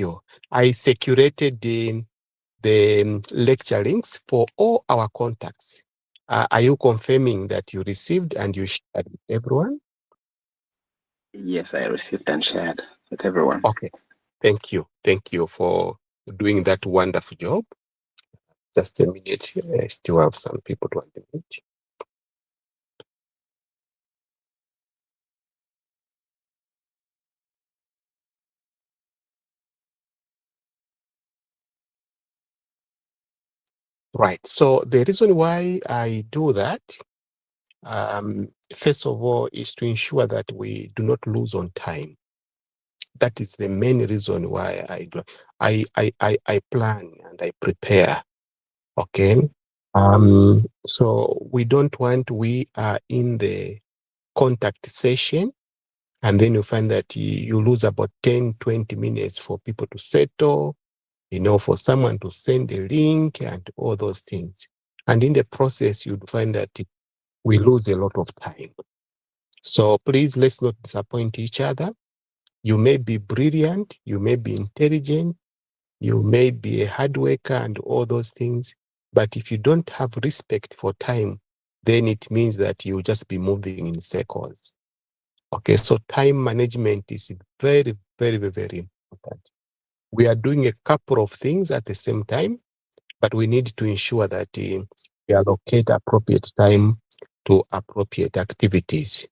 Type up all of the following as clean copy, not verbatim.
you. I circulated the lecture links for all our contacts. Are you confirming that you received and you shared with everyone? Yes, I received and shared with everyone. Okay. Thank you. Thank you for doing that wonderful job. Just a minute. I still have some people to meet. Right. So the reason why I do that, first of all, is to ensure that we do not lose on time. That is the main reason why I do. I plan and I prepare. Okay. So we don't want, we are in the contact session, and then you find that you lose about 10, 20 minutes for people to settle, for someone to send a link and all those things. And in the process, you'd find that we lose a lot of time. So please, let's not disappoint each other. You may be brilliant, you may be intelligent, you may be a hard worker and all those things. But if you don't have respect for time, then it means that you'll just be moving in circles. Okay, so time management is very, very, very important. We are doing a couple of things at the same time, but we need to ensure that we allocate appropriate time to appropriate activities.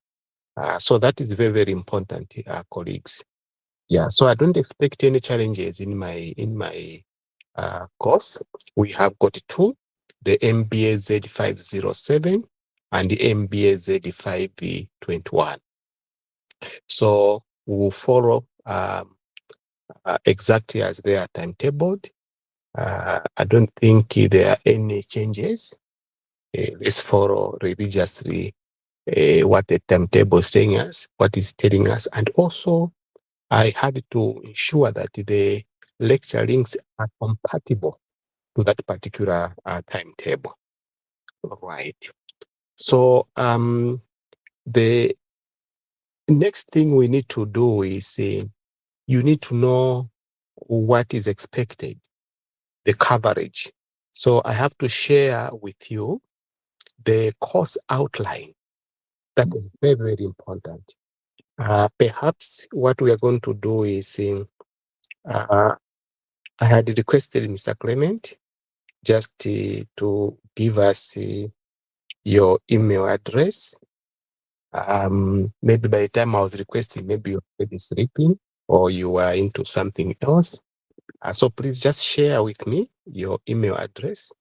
So that is very, very important, colleagues. Yeah, so I don't expect any challenges in my course. We have got two, the MBA Z507 and the MBA Z521. So we'll follow exactly as they are timetabled. I don't think there are any changes. Let's follow religiously what the timetable is saying us, what is telling us. And also, I had to ensure that the lecture links are compatible to that particular timetable. Right. So the next thing we need to do is you need to know what is expected, the coverage. So I have to share with you the course outline. That is very, very important. Perhaps what we are going to do is, I had requested Mr. Clement just to give us your email address. Maybe by the time I was requesting, maybe you're already sleeping or you are into something else. So please just share with me your email address,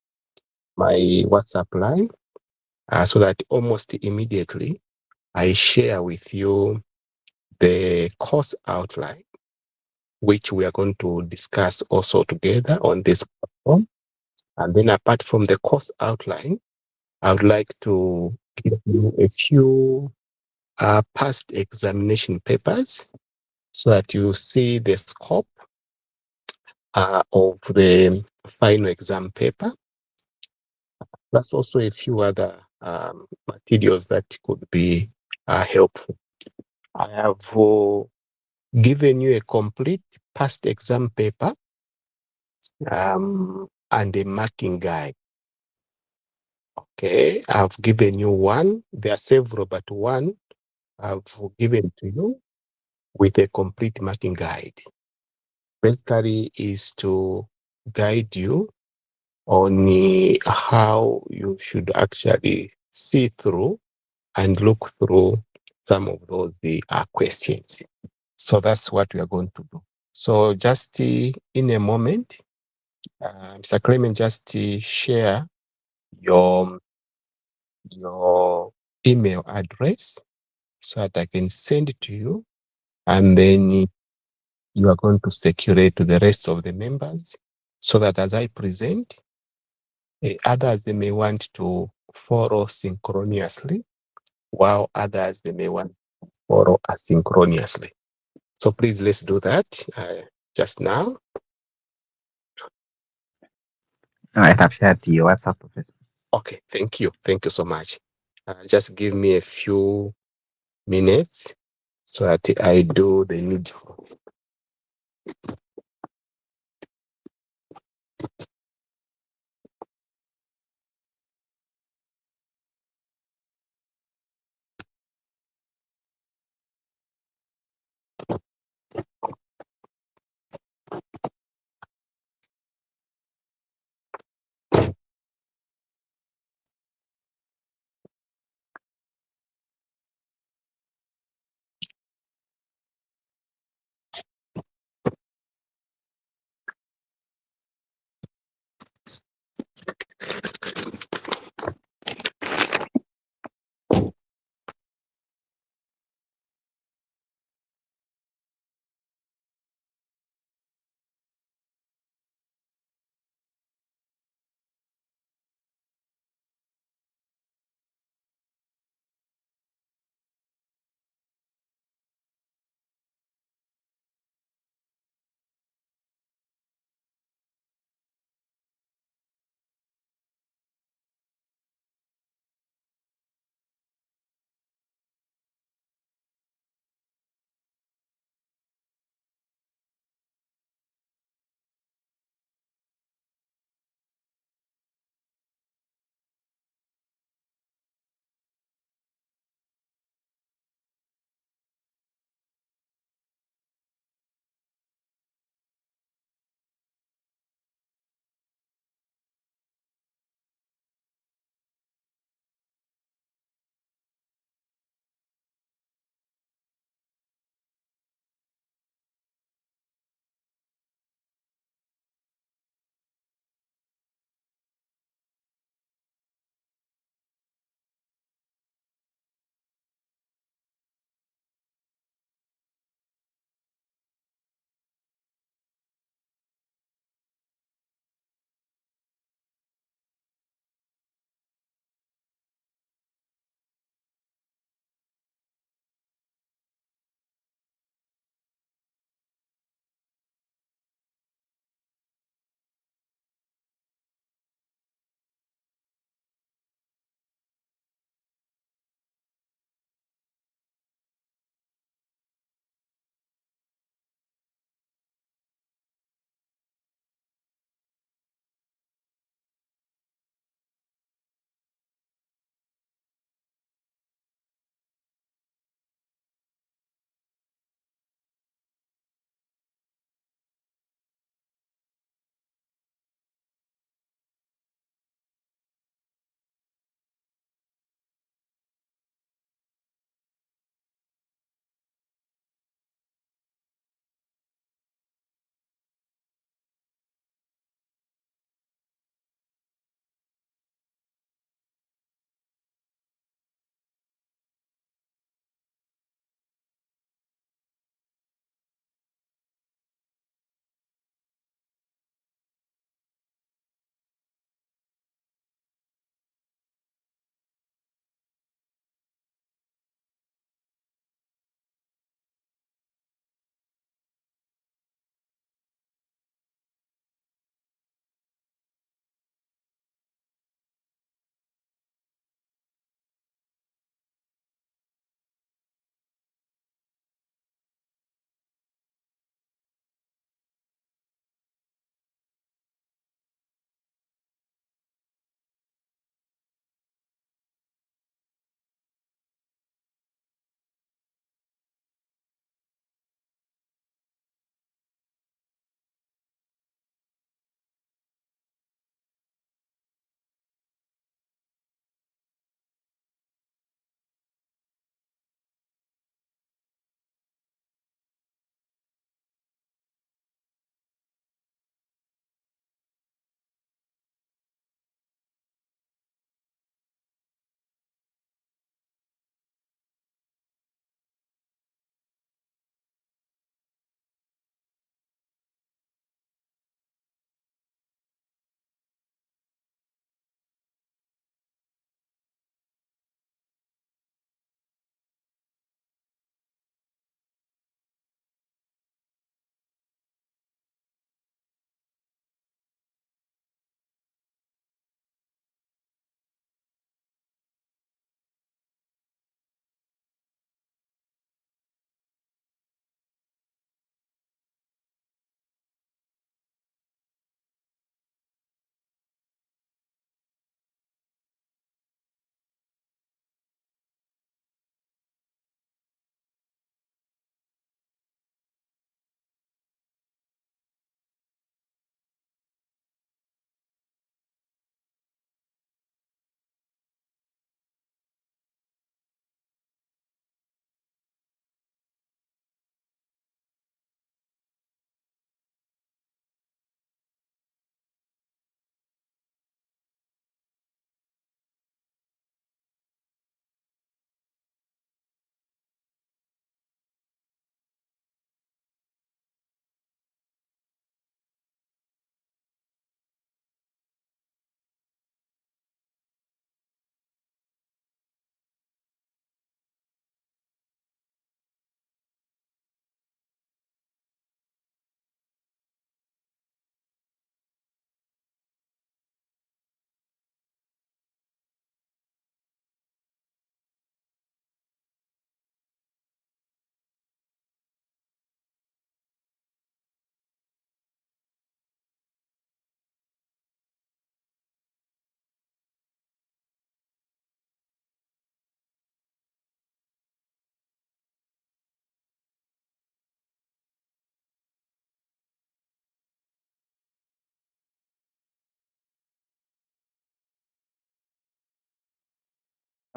my WhatsApp line, so that almost immediately I share with you the course outline, which we are going to discuss also together on this platform. And then apart from the course outline, I would like to give you a few past examination papers so that you see the scope of the final exam paper. Plus also a few other materials that could be helpful. I have given you a complete past exam paper and a marking guide. Okay, I've given you one. There are several, but one I've given to you with a complete marking guide. Basically is to guide you on how you should actually see through and look through some of those questions. So that's what we are going to do. So just in a moment, Mr. Clement, just share your email address so that I can send it to you, and then you are going to circulate to the rest of the members so that as I present, others they may want to follow synchronously, while others they may want to follow asynchronously. So please, let's do that just now. I have shared your WhatsApp, Professor. Okay, thank you. Thank you so much. Just give me a few minutes so that I do the needful.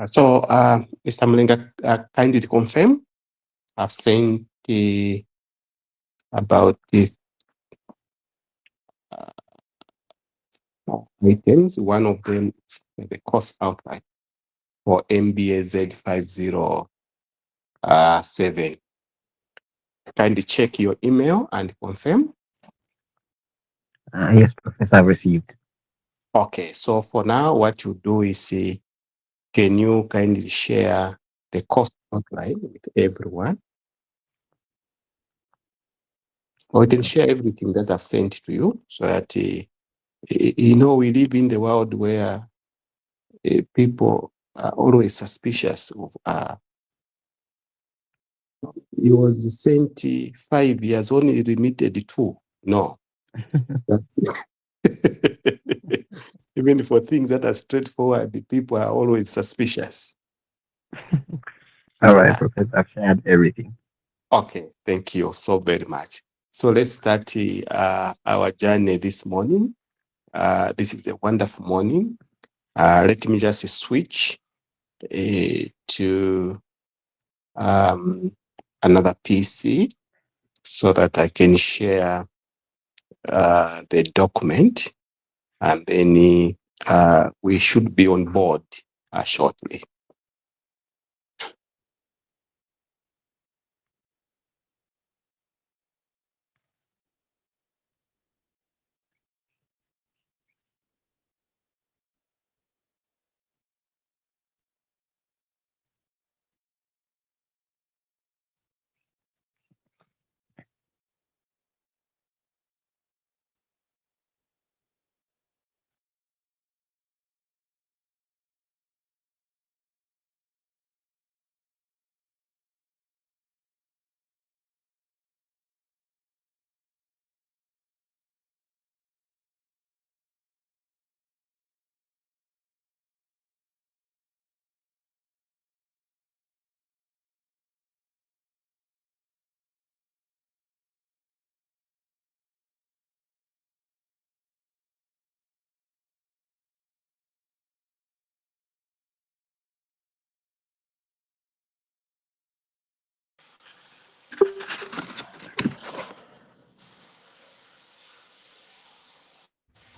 Mr. Mlenga, kindly confirm. I've sent about the items. One of them is the course outline for MBAZ 507. Kindly check your email and confirm. Yes, Professor, I've received. Okay, so for now, what you do is can you kindly share the course outline with everyone? Or you can share everything that I've sent to you so that, we live in the world where people are always suspicious of, he was sent 5 years, only remitted 2. No. That's Even for things that are straightforward, the people are always suspicious. All right, Yeah. Professor, I've shared everything. Okay. Thank you so very much. So let's start our journey this morning. This is a wonderful morning. Let me just switch to another PC so that I can share the document, and then we should be on board shortly.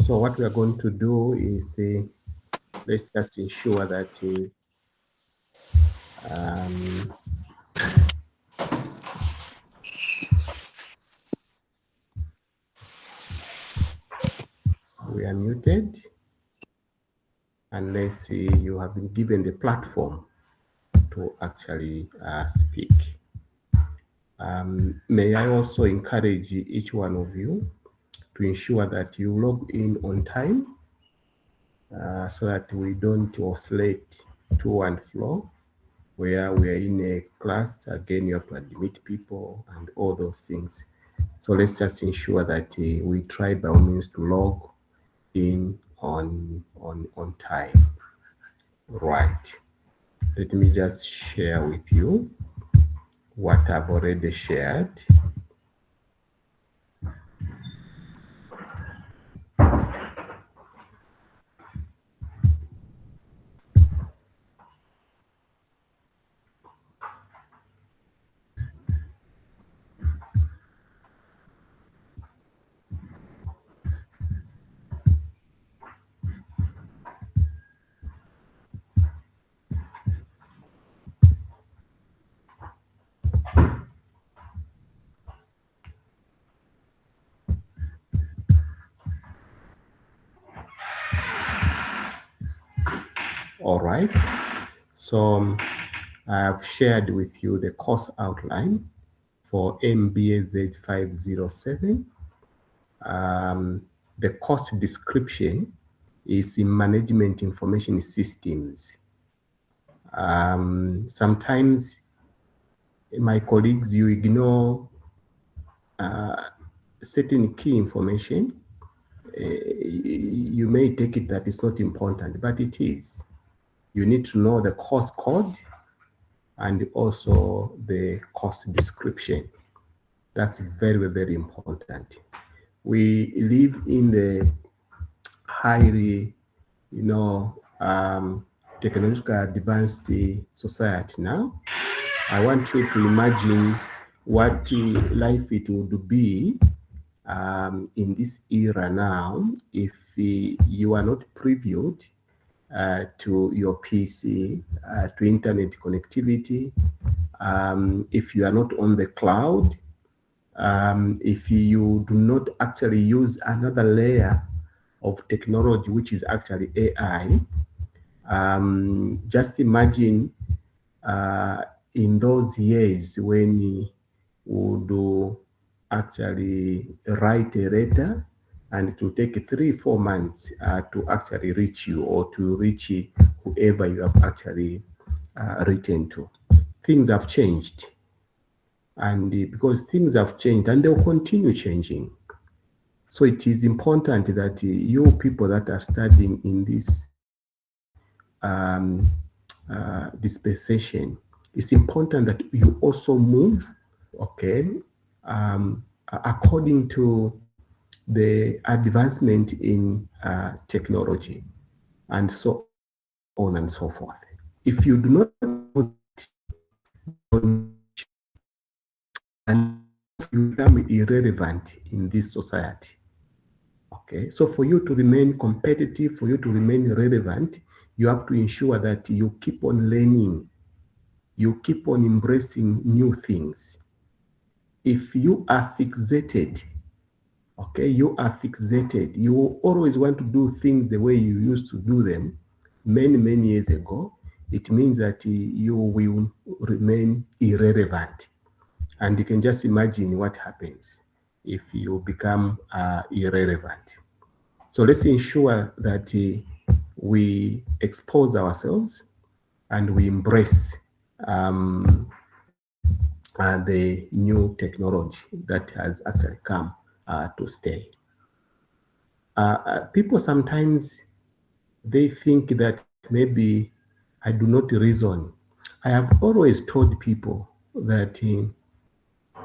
So what we are going to do is let's just ensure that um, we are muted unless you have been given the platform to actually speak. May I also encourage each one of you to ensure that you log in on time so that we don't oscillate to and fro where we are in a class. Again, you have to admit people and all those things. So let's just ensure that we try by all means to log in on time. Right. Let me just share with you what I've already shared. All right. So I've shared with you the course outline for MBAZ 507. The course description is in management information systems. Sometimes my colleagues, you ignore certain key information. You may take it that it's not important, but it is. You need to know the course code and also the course description. That's very, very important. We live in the highly, technological advanced society now. I want you to imagine what life it would be in this era now if you are not previewed to your PC, to internet connectivity, if you are not on the cloud, if you do not actually use another layer of technology, which is actually AI. Just imagine in those years when we would actually write a letter and it will take 3-4 months to actually reach you or to reach whoever you have actually written to. Things have changed. And because things have changed and they'll continue changing. So it is important that you people that are studying in this dispensation, it's important that you also move, okay, according to the advancement in technology and so on and so forth. If you do not know and you become irrelevant in this society. Okay, so for you to remain competitive, for you to remain relevant, you have to ensure that you keep on learning, you keep on embracing new things. If you are fixated, okay, you are fixated, you will always want to do things the way you used to do them many years ago, it means that you will remain irrelevant. And you can just imagine what happens if you become irrelevant. So let's ensure that we expose ourselves and we embrace the new technology that has actually come to stay. People sometimes, they think that maybe I do not reason. I have always told people that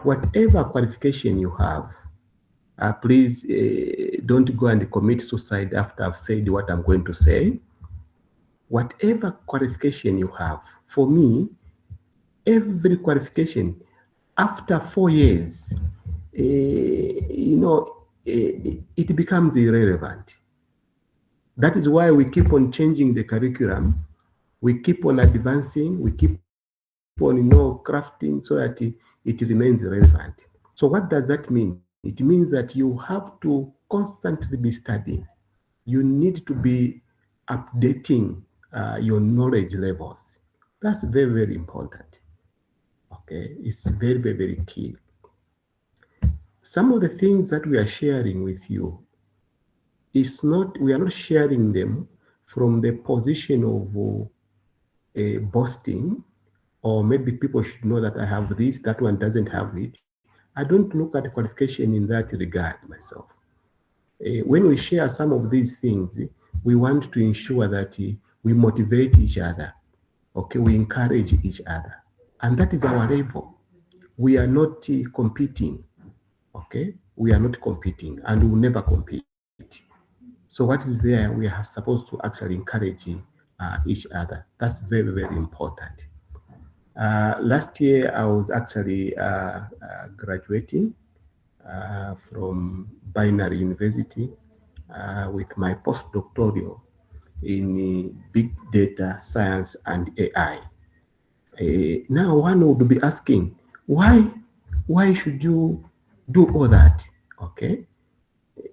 whatever qualification you have, please don't go and commit suicide after I've said what I'm going to say. Whatever qualification you have, for me, every qualification after 4 years, it becomes irrelevant. That is why we keep on changing the curriculum. We keep on advancing. We keep on, crafting so that it remains relevant. So what does that mean? It means that you have to constantly be studying. You need to be updating your knowledge levels. That's very important. Okay, it's very key. Some of the things that we are sharing with you we are not sharing them from the position of boasting, or maybe people should know that I have this, that one doesn't have it. I don't look at the qualification in that regard myself. When we share some of these things, we want to ensure that we motivate each other, okay, we encourage each other. And that is our level. We are not competing, okay? We are not competing and we will never compete. So what is there, we are supposed to actually encourage each other. That's very important. Last year, I was actually graduating from Binary University with my postdoctoral in big data science and AI. Now one would be asking, why should you do all that? Okay,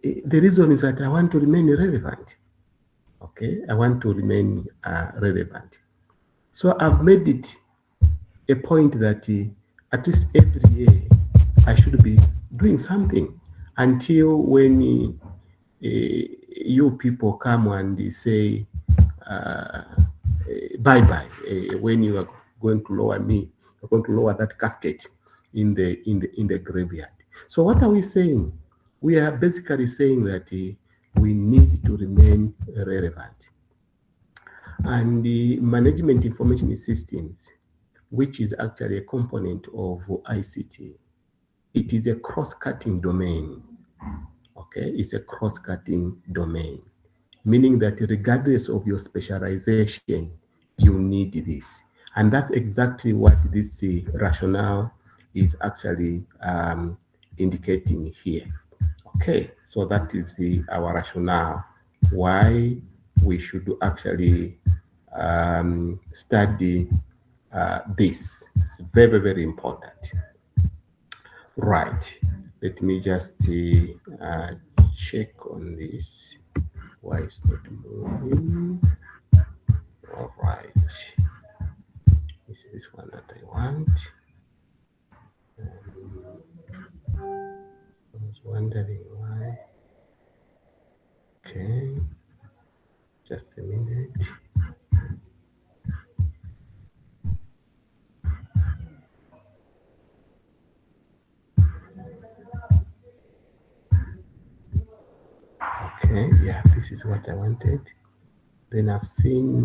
the reason is that I want to remain relevant. Okay, I want to remain relevant. So I've made it a point that at least every year I should be doing something until when you people come and say bye-bye when you are going to lower me, you're going to lower that casket in the graveyard. So what are we saying? We are basically saying that we need to remain relevant. And the management information systems, which is actually a component of ICT, it is a cross-cutting domain. Okay, it's a cross-cutting domain, meaning that regardless of your specialization, you need this. And that's exactly what this rationale is actually indicating here. Okay, so that is our rationale why we should actually study this. It's very, very important. Right. Let me just check on this. Why it's not moving? All right. Is this one that I want? I was wondering why. Okay. Just a minute. Okay. Yeah, this is what I wanted. Then I've seen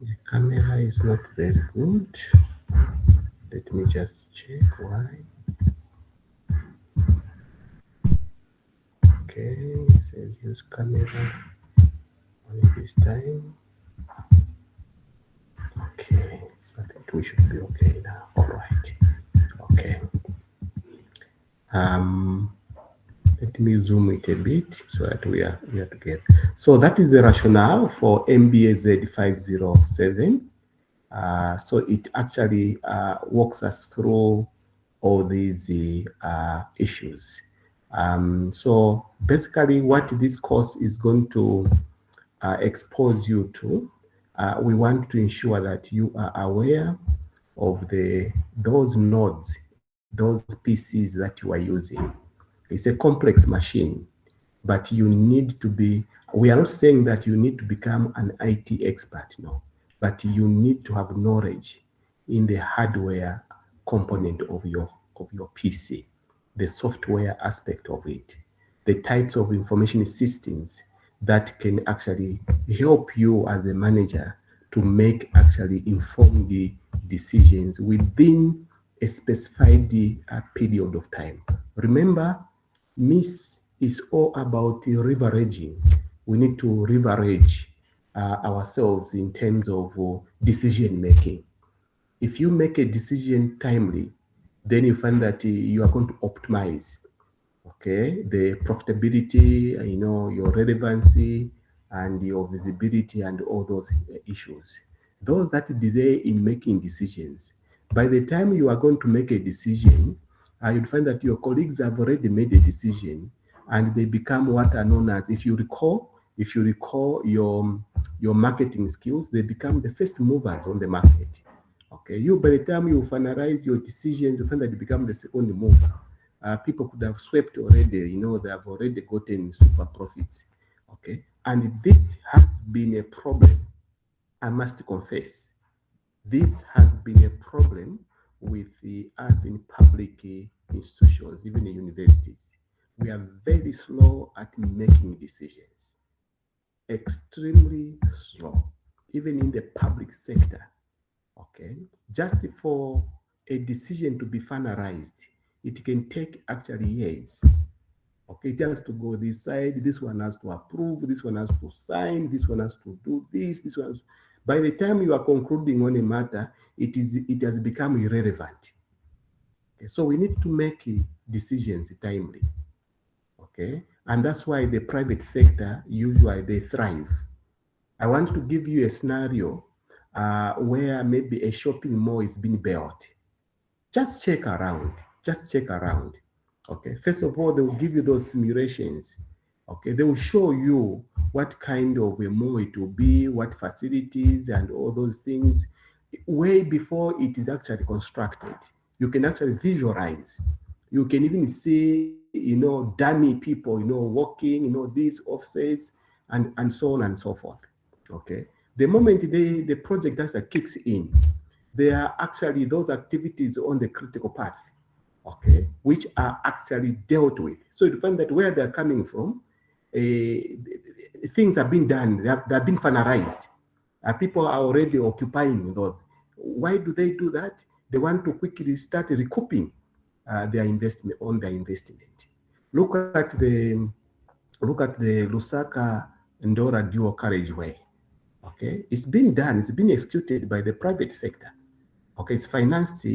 the camera is not very good. Let me just check why. Okay, it says use camera only this time. Okay, so I think we should be okay now. All right. Okay. Let me zoom it a bit so that we are together. So that is the rationale for MBAZ 507. So it actually walks us through all these issues. So basically, what this course is going to expose you to, we want to ensure that you are aware of those nodes, those PCs that you are using. It's a complex machine, but you need to be, we are not saying that you need to become an IT expert, no, but you need to have knowledge in the hardware component of your PC, the software aspect of it, the types of information systems that can actually help you as a manager to make actually informed decisions within a specified period of time. Remember, Miss is all about leveraging. We need to leverage ourselves in terms of decision making. If you make a decision timely, then you find that you are going to optimize, okay, the profitability, your relevancy and your visibility and all those issues. Those that delay in making decisions, by the time you are going to make a decision, you'll find that your colleagues have already made a decision and they become what are known as, if you recall your marketing skills, they become the first movers on the market. Okay, you by the time you finalize your decision, you find that you become the second mover. People could have swept already, they have already gotten super profits. Okay, and this has been a problem. I must confess, this has been a problem with us in public institutions, even in universities. We are very slow at making decisions, extremely slow, even in the public sector. Okay, just for a decision to be finalized, it can take actually years. Okay, it has to go this side, this one has to approve, this one has to sign, this one has to do this one has to... By the time you are concluding on a matter, it has become irrelevant. Okay, so we need to make decisions timely. Okay, and that's why the private sector usually they thrive. I want to give you a scenario where maybe a shopping mall is being built. Just check around. Just check around. Okay. First of all, they will give you those simulations. Okay. They will show you what kind of a mall it will be, what facilities and all those things way before it is actually constructed. You can actually visualize. You can even see, dummy people, walking, these offsets and so on and so forth. Okay. The moment the project actually kicks in, there are actually those activities on the critical path, okay, which are actually dealt with. So you find that where they're coming from, things have been done, they have been finalized. People are already occupying those. Why do they do that? They want to quickly start recouping their investment on their investment. Look at the Lusaka Ndora dual carriageway. Okay, it's been done, it's been executed by the private sector. Okay, it's financed,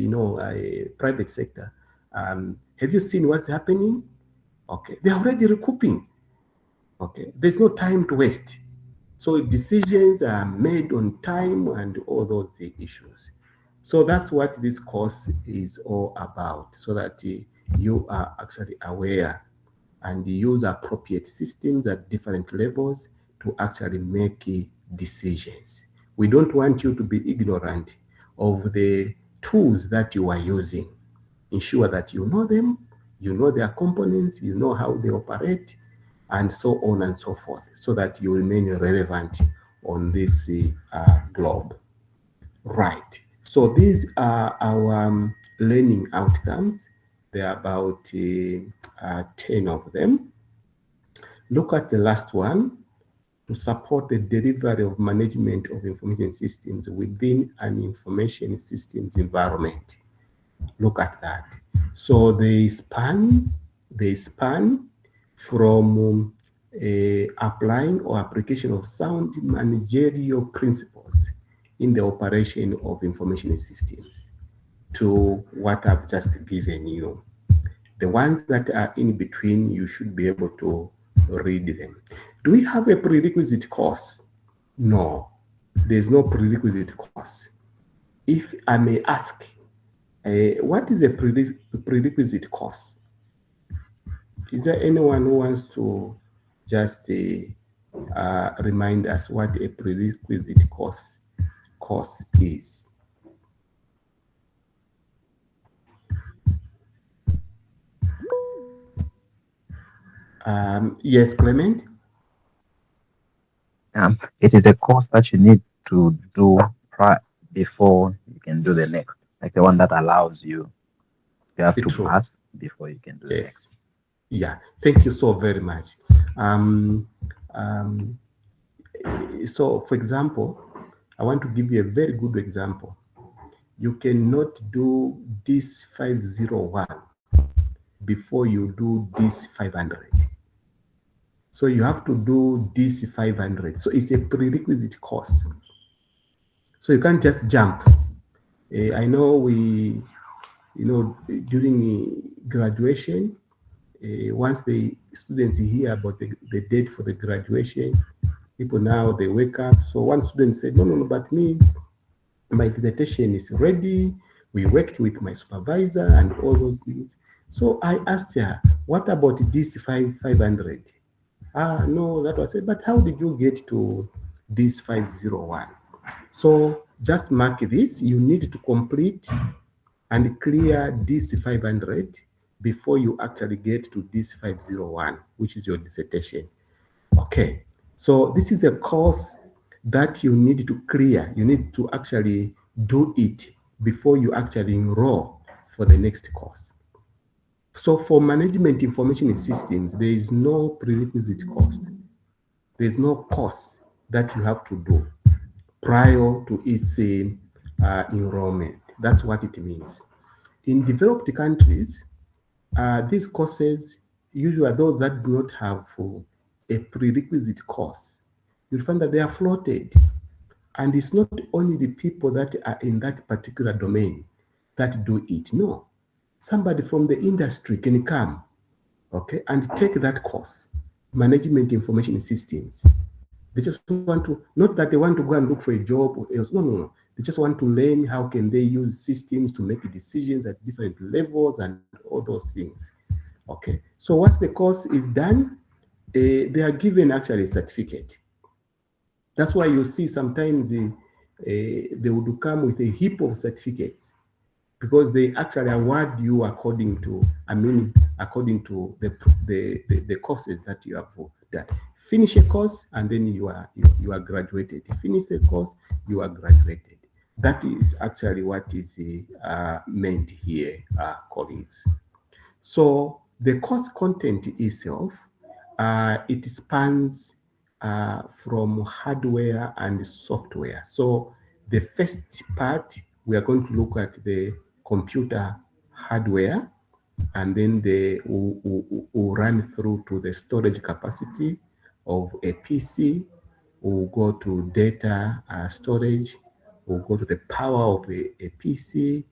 private sector. Have you seen what's happening? Okay, they're already recouping. Okay, there's no time to waste. So decisions are made on time and all those issues. So that's what this course is all about, so that you are actually aware and use appropriate systems at different levels to actually make decisions. We don't want you to be ignorant of the tools that you are using. Ensure that you know them, you know their components, you know how they operate, and so on and so forth, so that you remain relevant on this globe. Right. So these are our learning outcomes. There are about 10 of them. Look at the last one: to support the delivery of management of information systems within an information systems environment. Look at that. So they span from applying or application of sound managerial principles in the operation of information systems to what I've just given you. The ones that are in between, you should be able to read them. Do we have a prerequisite course? No, there's no prerequisite course. If I may ask, what is a prerequisite course? Is there anyone who wants to just remind us what a prerequisite course is? Yes, Clement? It is a course that you need to do before you can do the next, like the one that allows you have to True. pass before you can do the next. Yes. Yeah. Thank you so very much. Um, um, so, for example, I want to give you a very good example. You cannot do this 501 before you do this 500. So you have to do this 500. So it's a prerequisite course. So you can't just jump. I know during graduation, once the students hear about the date for the graduation, people now they wake up. So one student said, no, but me, my dissertation is ready. We worked with my supervisor and all those things. So I asked her, what about this 500? No, that was it. But how did you get to this 501? So just mark this. You need to complete and clear this 500 before you actually get to this 501, which is your dissertation. Okay. So this is a course that you need to clear. You need to actually do it before you actually enroll for the next course. So for management information systems, there is no prerequisite course. There's no course that you have to do prior to its enrollment. That's what it means. In developed countries, these courses usually are those that do not have a prerequisite course. You find that they are floated. And it's not only the people that are in that particular domain that do it. No. Somebody from the industry can come, okay, and take that course, management information systems. They just want to, not that they want to go and look for a job or else. No. They just want to learn how can they use systems to make decisions at different levels and all those things. Okay. So once the course is done, they are given actually a certificate. That's why you see sometimes they would come with a heap of certificates because they actually award you according to, according to the courses that you have done. Finish a course and then you are graduated. Finish the course, you are graduated. That is actually what is meant here, colleagues. So the course content itself, it spans from hardware and software. So the first part, we are going to look at the computer hardware, and then we'll run through to the storage capacity of a PC, We'll go to data storage. We'll go to the power of a PC.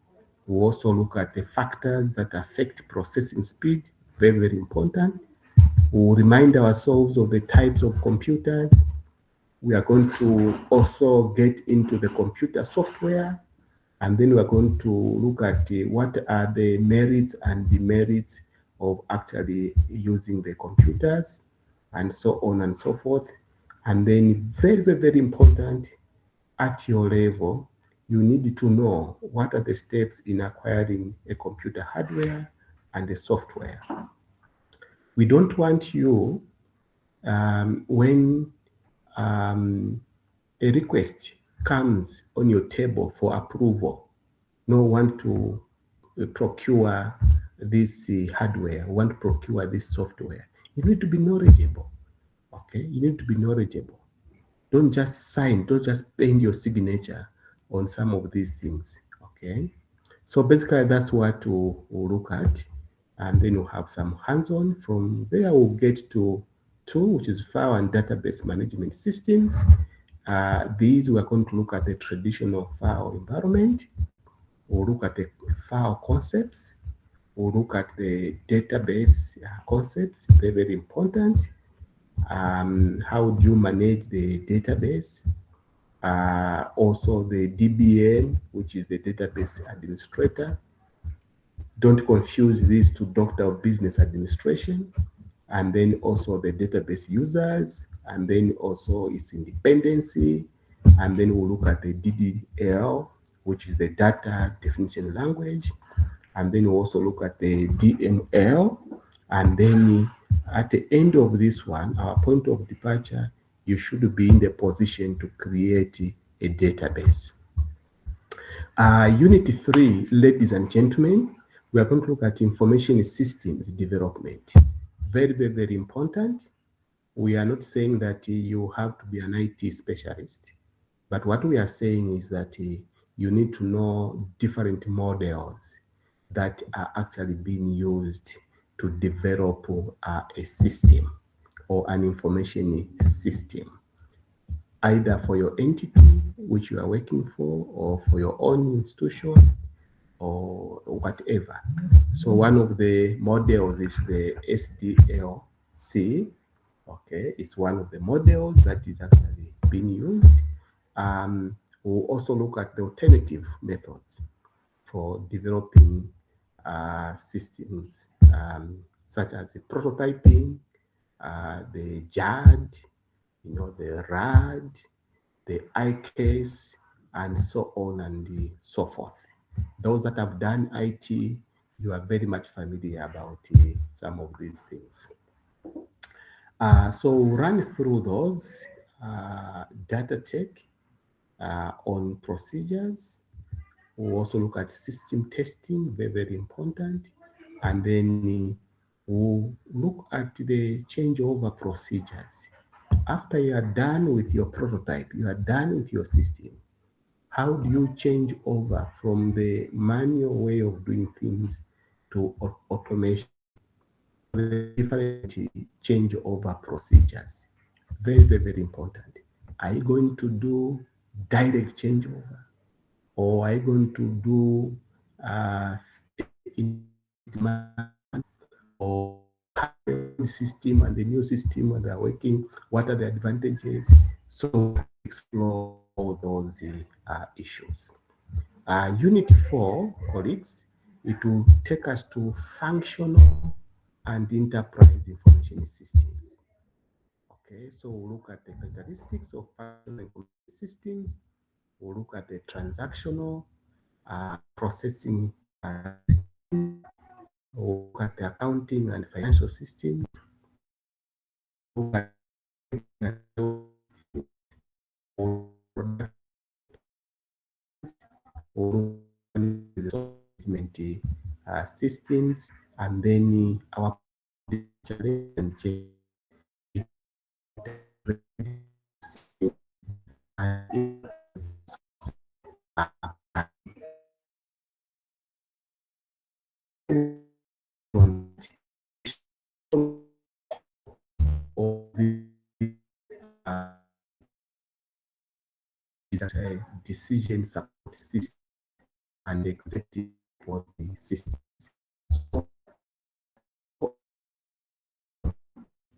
We'll also look at the factors that affect processing speed, very, very important. We'll remind ourselves of the types of computers. We are going to also get into the computer software, and then we are going to look at what are the merits and demerits of actually using the computers, and so on and so forth. And then very, very, very important, at your level, you need to know what are the steps in acquiring a computer hardware and the software. We don't want you, when a request comes on your table for approval, no want to procure this hardware, want to procure this software. You need to be knowledgeable. Okay, you need to be knowledgeable. Don't just sign, don't just paint your signature on some of these things. Okay, so basically that's what we'll look at, and then we'll have some hands-on. From there we'll get to two, which is file and database management systems. These we're going to look at the traditional file environment. We'll look at the file concepts. We'll look at the database concepts, very, very important. How do you manage the database? Also the DBA, which is the database administrator. Don't confuse this to Doctor of Business Administration. And then also the database users, and then also its independency. And then we'll look at the DDL, which is the data definition language. And then we'll also look at the DML. And then at the end of this one, our point of departure, you should be in the position to create a database. Unit 3, ladies and gentlemen, we are going to look at information systems development. Very, very, very important. We are not saying that you have to be an IT specialist, but what we are saying is that you need to know different models that are actually being used to develop a system or an information system, either for your entity which you are working for, or for your own institution, or whatever. So one of the models is the SDLC. Okay, it's one of the models that is actually being used. We'll also look at the alternative methods for developing systems, such as the prototyping, the JAD, the RAD, the iCase, and so on and so forth. Those that have done IT, you are very much familiar about some of these things. So we'll run through those data tech on procedures. We'll also look at system testing, very, very important. And then we'll look at the changeover procedures. After you are done with your prototype, you are done with your system, how do you change over from the manual way of doing things to automation? The different changeover procedures. Very, very, very important. Are you going to do direct changeover? Or are you going to do or the system and the new system when they're working? What are the advantages? So explore all those issues. Unit 4, colleagues, it will take us to functional and enterprise information systems. Okay, so we'll look at the characteristics of functional information systems. We'll look at the transactional processing systems. We'll look at the accounting and financial systems. We'll look at management systems, and then our challenge and change decision support system and executive support systems. So,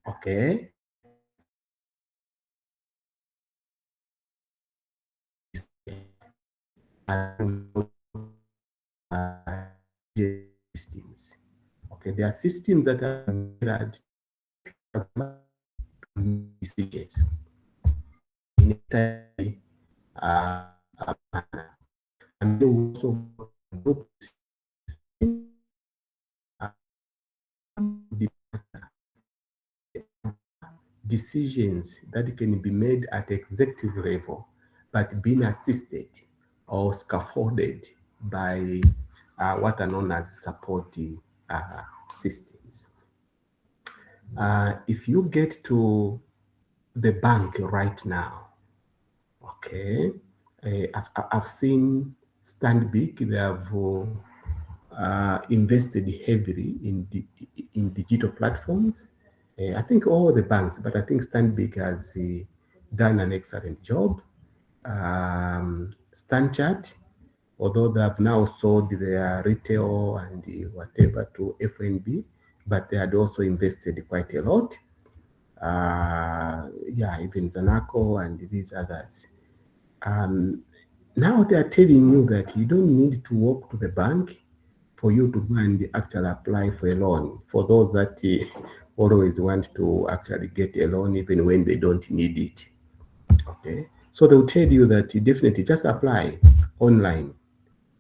okay. Systems. Okay, there are systems that are mirrored decisions in a manner. And also decisions that can be made at executive level, but being assisted or scaffolded by what are known as supporting systems. If you get to the bank right now, okay, I've seen Stanbic, they have invested heavily in digital platforms. I think all the banks, but I think Stanbic has done an excellent job. Stanchart, although they have now sold their retail and whatever to FNB, but they had also invested quite a lot. Yeah, even Zanaco and these others. Now they are telling you that you don't need to walk to the bank for you to go and actually apply for a loan. For those that always want to actually get a loan even when they don't need it. Okay, so they'll tell you that you definitely just apply online.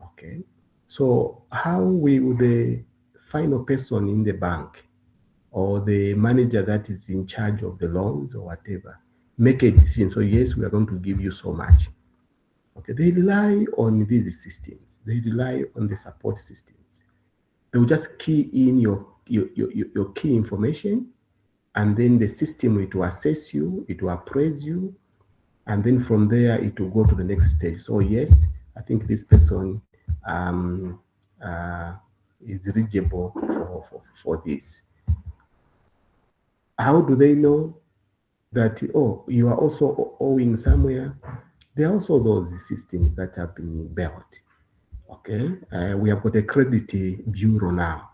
Okay, so how will the final person in the bank or the manager that is in charge of the loans or whatever make a decision? So yes, we are going to give you so much. Okay, they rely on these systems. They rely on the support systems. They will just key in your key information, and then the system, it will assess you, it will appraise you, and then from there it will go to the next stage. So yes, I think this person um, uh, is eligible for this. How do they know that, oh, you are also owing somewhere? There are also those systems that have been built. Okay, we have got a credit bureau now,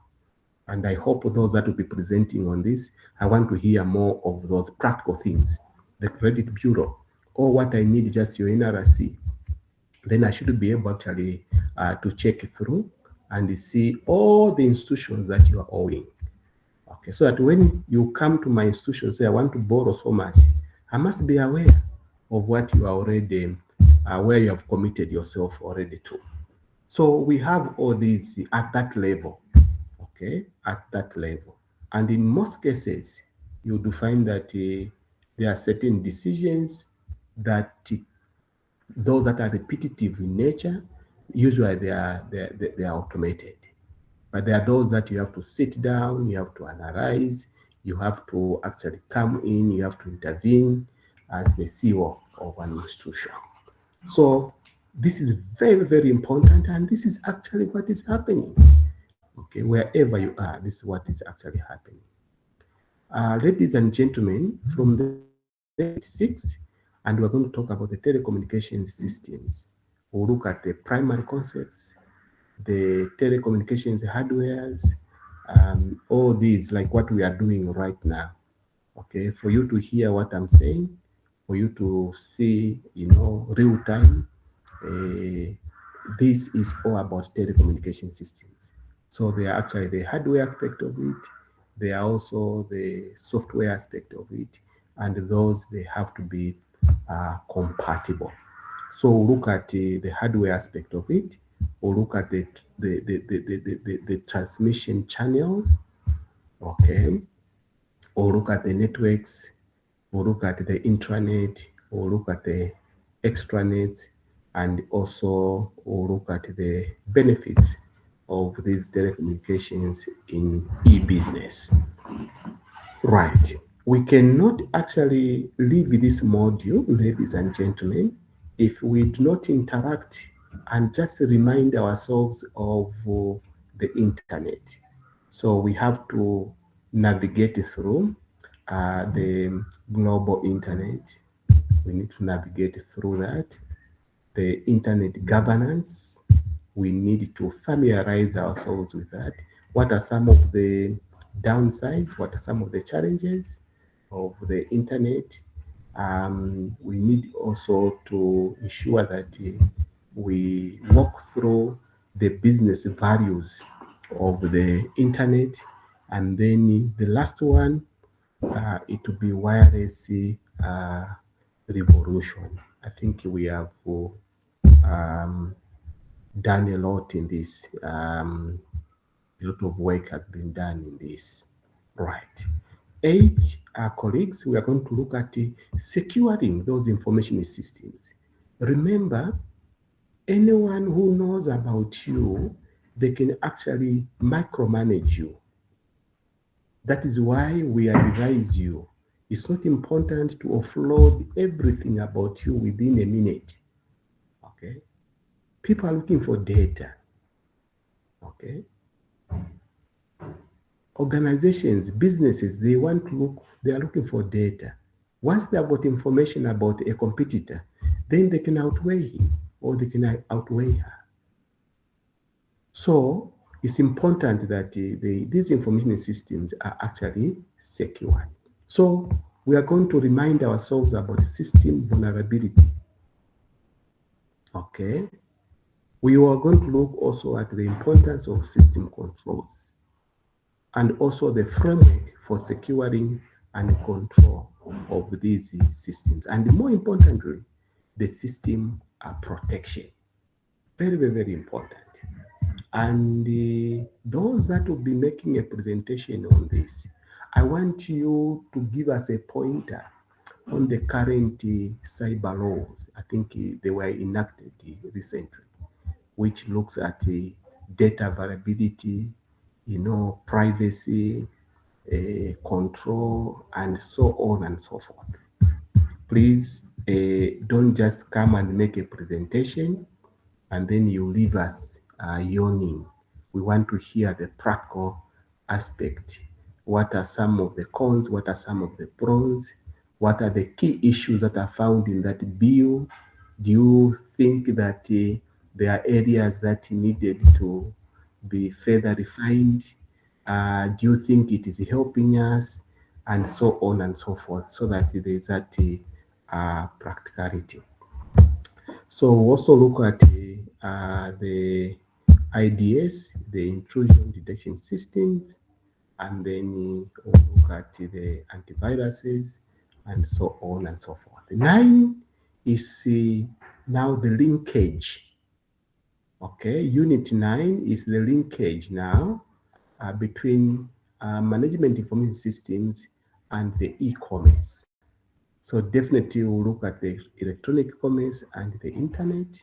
and I hope those that will be presenting on this, I want to hear more of those practical things. The credit bureau, or what I need is just your NRC. Then I should be able actually to check through and see all the institutions that you are owing. Okay, so that when you come to my institution, say I want to borrow so much, I must be aware of what you are already, where you have committed yourself already to. So we have all these at that level, okay, at that level. And in most cases, you do find that there are certain decisions that those that are repetitive in nature, usually they are automated. But there are those that you have to sit down, you have to analyze, you have to actually come in, you have to intervene as the CEO of an institution. So this is very, very important, and this is actually what is happening. Okay, wherever you are, this is what is actually happening. Ladies and gentlemen, from the 6, and we're going to talk about the telecommunications systems. We'll look at the primary concepts, the telecommunications hardwares, all these, like what we are doing right now. Okay, for you to hear what I'm saying, for you to see, real time, this is all about telecommunication systems. So they are actually the hardware aspect of it. They are also the software aspect of it, and those they have to be compatible. So we'll look at the hardware aspect of it. We'll look at the transmission channels. Okay. We'll look at the networks. We'll look at the intranet. We'll look at the extranet, and also we'll look at the benefits of these telecommunications in e-business. Right. We cannot actually leave this module, ladies and gentlemen, if we do not interact and just remind ourselves of the internet. So we have to navigate through the global internet. We need to navigate through that. the internet governance. We need to familiarize ourselves with that. What are some of the downsides? What are some of the challenges of the internet? We need also to ensure that we walk through the business values of the internet. And then the last one, it will be wireless revolution. I think we have um, done a lot in this. A lot of work has been done in this. Right. Eight, colleagues, we are going to look at securing those information systems. Remember, anyone who knows about you, they can actually micromanage you. That is why we advise you. It's not important to offload everything about you within a minute. Okay? People are looking for data. Okay? Organizations, businesses, they are looking for data. Once they have got information about a competitor, then they can outweigh him or they can outweigh her. So it's important that these information systems are actually secure. So we are going to remind ourselves about system vulnerability. Okay. We are going to look also at the importance of system controls and also the framework for securing and control of these systems. And more importantly, the system protection. Very, very, very important. And those that will be making a presentation on this, I want you to give us a pointer on the current cyber laws. I think they were enacted recently, which looks at data variability, privacy, control, and so on and so forth. Please don't just come and make a presentation and then you leave us yawning. We want to hear the practical aspect. What are some of the cons? What are some of the pros? What are the key issues that are found in that bill? Do you think that there are areas that needed to be further refined? Do you think it is helping us? And so on and so forth, so that there is that practicality. So we also look at the IDS, the intrusion detection systems, and then we'll look at the antiviruses and so on and so forth. 9 is now the linkage. Okay, Unit 9 is the linkage now between management information systems and the e-commerce. So definitely we'll look at the electronic commerce and the internet.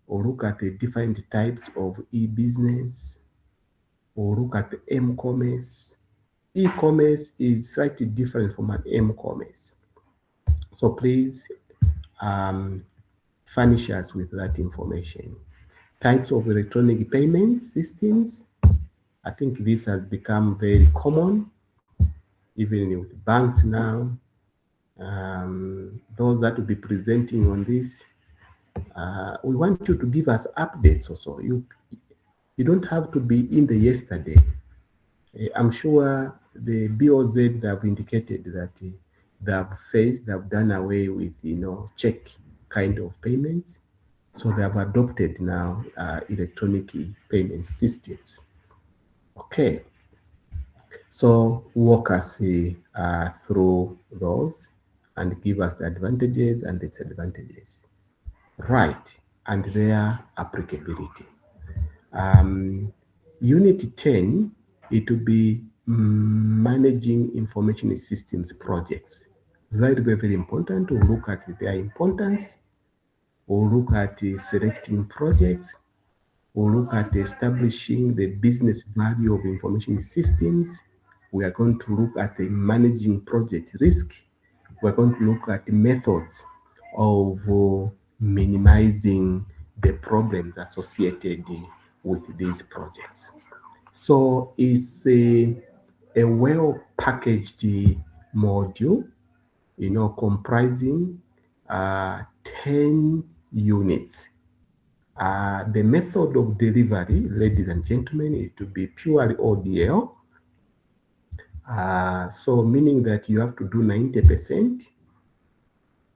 We'll look at the different types of e-business. We'll look at the m-commerce. E-commerce is slightly different from an m-commerce. So please furnish us with that information. Types of electronic payment systems. I think this has become very common, even with banks now. Those that will be presenting on this, we want you to give us updates also. You don't have to be in the yesterday. I'm sure the BOZ have indicated that they have done away with, check kind of payments. So they have adopted now electronic payment systems. Okay. So walk us through those and give us the advantages and disadvantages. Right, and their applicability. Unit 10, it will be managing information systems projects. Very, very, very important to look at their importance, or look at selecting projects, or look at establishing the business value of information systems. We are going to look at the managing project risk. We're going to look at the methods of minimizing the problems associated with these projects. So it's a well-packaged module, comprising 10 units. The method of delivery, ladies and gentlemen, is to be purely ODL. So meaning that you have to do 90%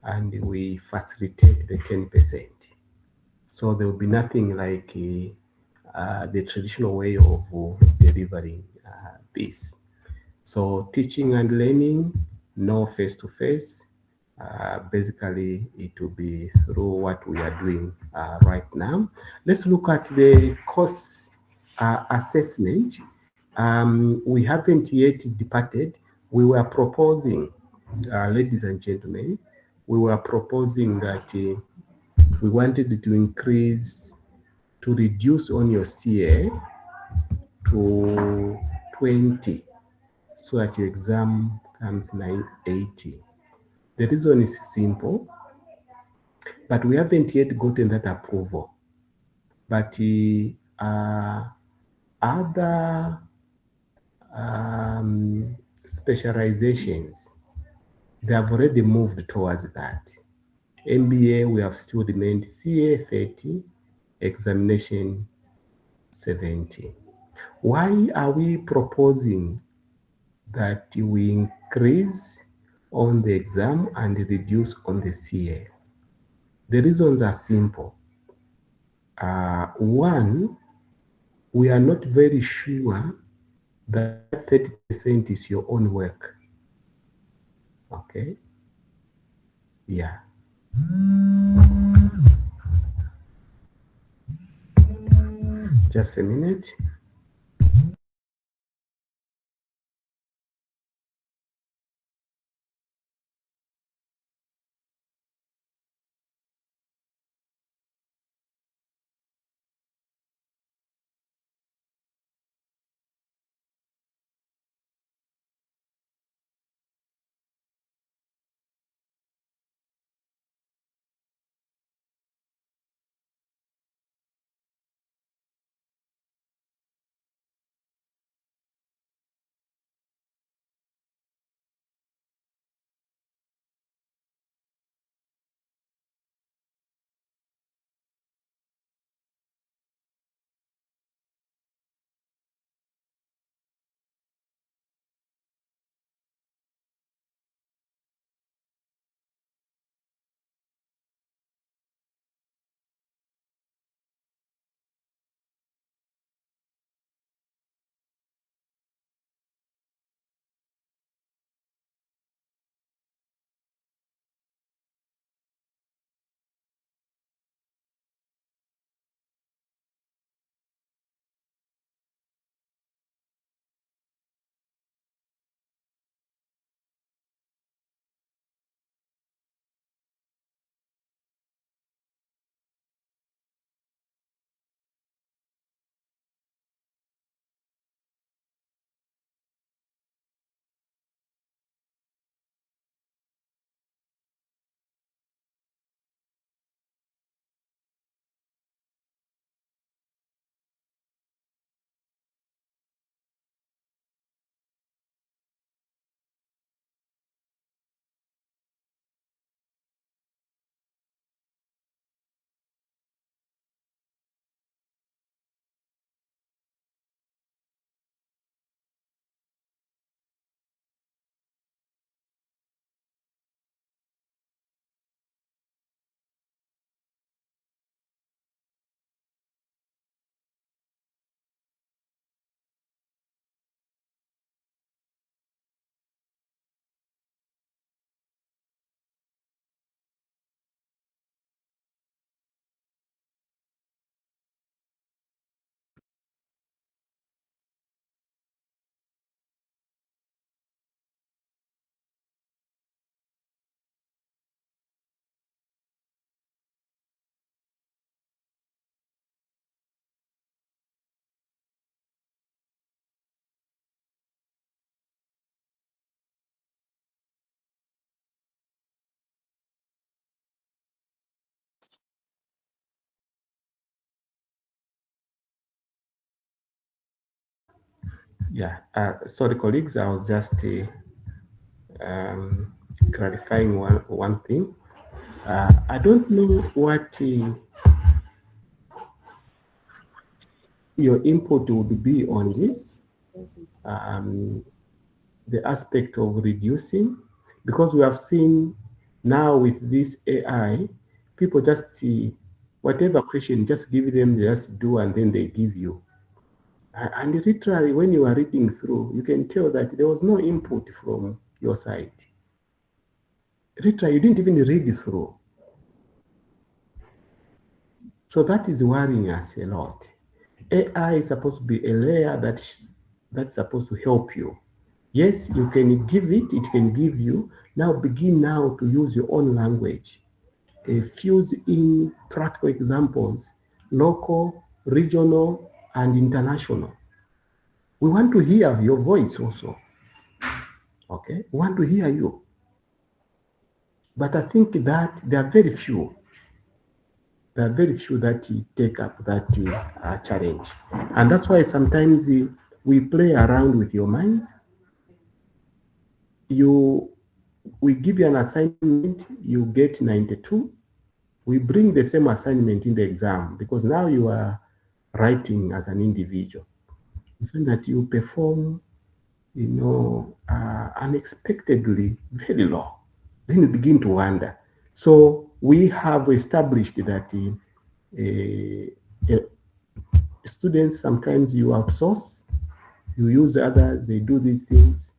and we facilitate the 10%. So there will be nothing like the traditional way of delivering this. So teaching and learning, no face-to-face. Basically, it will be through what we are doing right now. Let's look at the course assessment. We haven't yet departed. We were proposing, ladies and gentlemen, we were proposing that we wanted to increase, to reduce on your CA to 20 so that your exam comes 980. The reason is simple, but we haven't yet gotten that approval. But other specializations, they have already moved towards that. MBA, we have still remained CA 30, examination 70. Why are we proposing that we increase on the exam and reduce on the CA? The reasons are simple. One, we are not very sure that 30% is your own work. Okay? Yeah. Just a minute. Yeah, sorry, colleagues, I was just clarifying one thing. I don't know what your input would be on this, um, the aspect of reducing, because we have seen now with this AI, people just see whatever question, just give them, they just do, and then they give you. And literally, when you are reading through, you can tell that there was no input from your side. Literally, you didn't even read through. So that is worrying us a lot. AI is supposed to be a layer that's supposed to help you. Yes, you can give it, it can give you. Now begin now to use your own language. Fuse in practical examples, local, regional, and international. We want to hear your voice also. Okay, we want to hear you. But I think that there are very few. There are very few that take up that challenge. And that's why sometimes we play around with your mind. We give you an assignment, you get 92. We bring the same assignment in the exam because now you are writing as an individual. You find that you perform, unexpectedly very low. Then you begin to wonder. So we have established that students, sometimes you outsource, you use others, they do these things.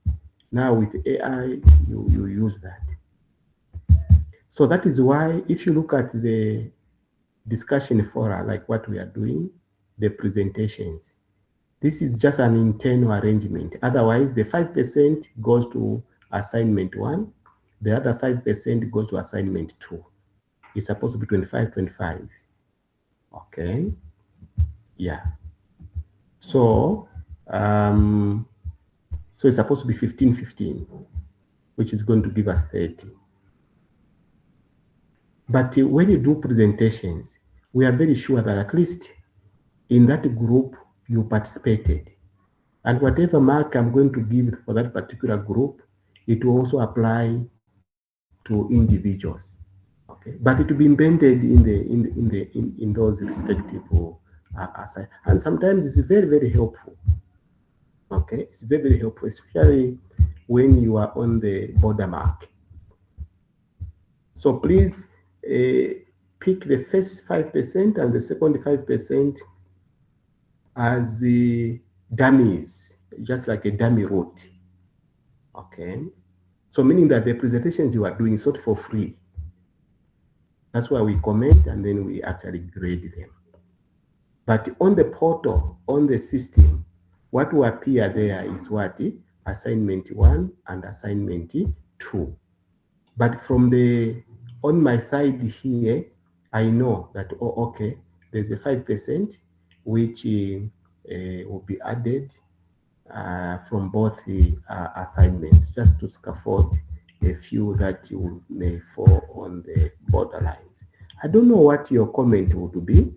Now with AI, you use that. So that is why if you look at the discussion fora, like what we are doing, the presentations, this is just an internal arrangement. Otherwise, the 5% goes to assignment 1, the other 5% goes to assignment 2. It's supposed to be 25, 25. Okay. Yeah. So, so it's supposed to be 15, 15, which is going to give us 30. But when you do presentations, we are very sure that at least in that group you participated. And whatever mark I'm going to give for that particular group, it will also apply to individuals. Okay, but it will be embedded in those respective and sometimes it's very, very helpful. Okay, it's very, very helpful, especially when you are on the border mark. So please pick the first 5% and the second 5% as the dummies, just like a dummy route. Okay, so meaning that the presentations you are doing is not for free. That's why we comment and then we actually grade them. But on the portal, on the system, what will appear there is what? Assignment 1 and assignment 2. But on my side here, I know that, oh, okay, there's a 5% which will be added from both the assignments, just to scaffold a few that may fall on the borderlines. I don't know what your comment would be.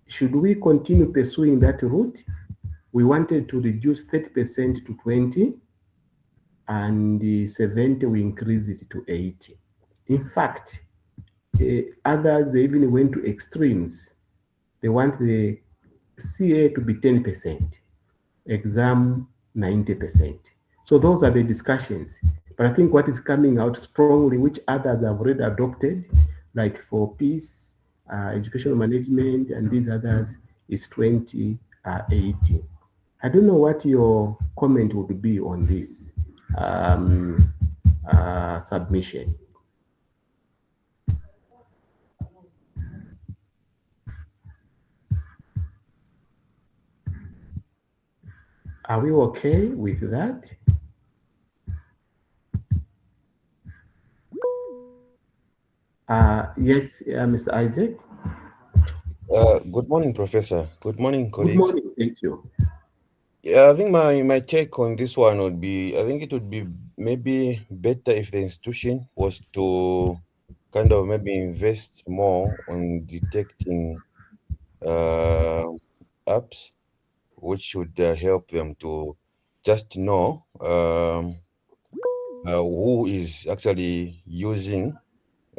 Should we continue pursuing that route? We wanted to reduce 30% to 20, and the 70 we increase it to 80. In fact, others, they even went to extremes. They want the CA to be 10%, exam 90%. So those are the discussions. But I think what is coming out strongly, which others have already adopted, like for peace, educational management, and these others, is 2080. I don't know what your comment would be on this submission. Are we okay with that? Yes, Mr. Isaac. Good morning, Professor. Good morning, Good colleagues. morning. Thank you. Yeah, I think my take on this one would be, I think it would be maybe better if the institution was to kind of maybe invest more on detecting uh, apps which would help them to just know who is actually using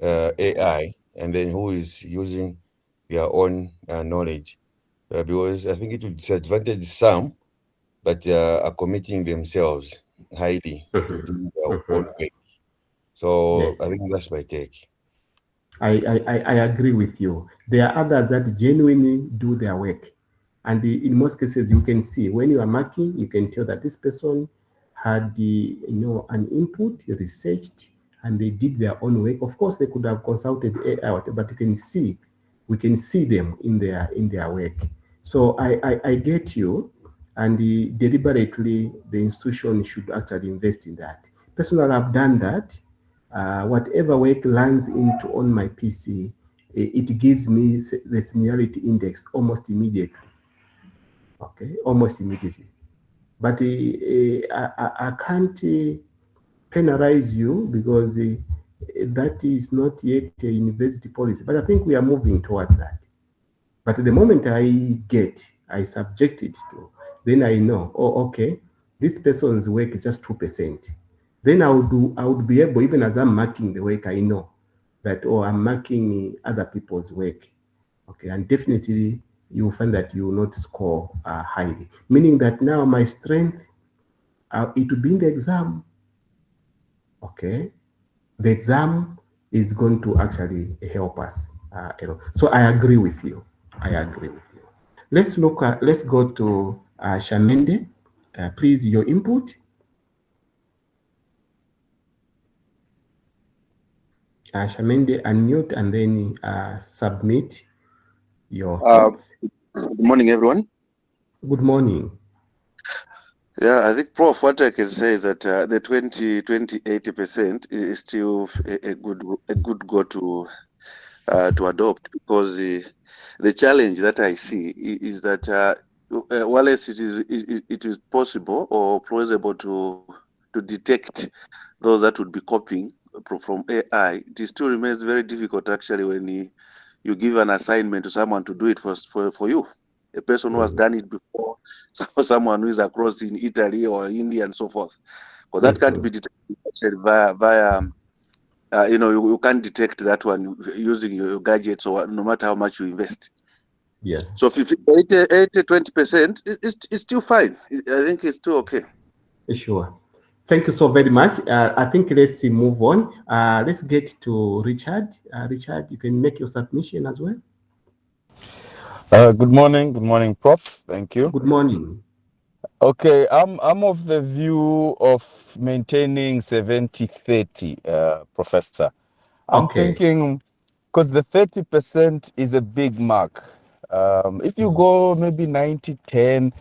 AI, and then who is using their own knowledge. Because I think it would disadvantage some, but are committing themselves highly to Mhm, do their own mhm. work. So I Yes. think that's my take. I agree with you. There are others that genuinely do their work. And in most cases, you can see when you are marking, you can tell that this person had an input, researched, and they did their own work. Of course, they could have consulted AI, but you can see, we can see them in their work. So I get you, and deliberately the institution should actually invest in that. Personally, I've done that. Whatever work lands into on my PC, it gives me the seniority index almost immediately. Okay, almost immediately. But I can't penalize you because that is not yet a university policy. But I think we are moving towards that. But the moment I subject it to, then I know, oh, okay, this person's work is just 2%. Then I would be able, even as I'm marking the work, I know that, oh, I'm marking other people's work. Okay, and definitely you'll find that you will not score highly. Meaning that now my strength, it will be in the exam. Okay, the exam is going to actually help us. So I agree with you. I agree with you. Let's go to Shamende. Please, your input. Shamende, unmute and then submit your thoughts. Good morning, everyone. Good morning. Yeah, I think, Prof, what I can say is that the 80% is still a good goal to adopt, because the challenge that I see is that while it is possible or plausible to detect those that would be copying from AI, it still remains very difficult actually when you give an assignment to someone to do it for you. A person who has done it before, someone who is across in Italy or India and so forth. Because that can't be detected actually via you can't detect that one using your gadgets, or no matter how much you invest. Yeah. So 20%, it's still fine. I think it's still okay. Sure. Thank you so very much. I think let's move on. Let's get to Richard. Richard, you can make your submission as well. Good morning, Prof. Thank you. Good morning. Okay, I'm of the view of maintaining 70-30, Professor. I'm Okay. thinking because the 30% is a big mark. If you go maybe 90-10,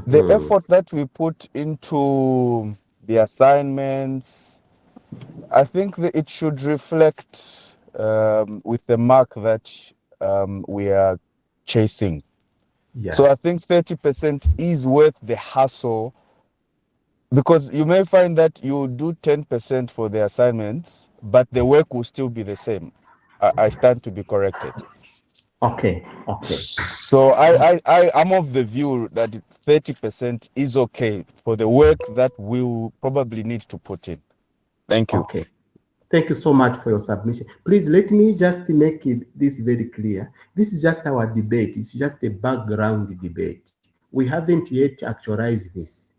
the Mhm. effort that we put into the assignments, I think that it should reflect with the mark that we are chasing. Yeah. So I think 30% is worth the hassle, because you may find that you do 10% for the assignments, but the work will still be the same. I stand to be corrected. Okay. Okay. So I'm of the view that 30% is okay for the work that we'll probably need to put in. Thank you. Okay. Thank you so much for your submission. Please let me just make this very clear. This is just our debate. It's just a background debate. We haven't yet actualized this.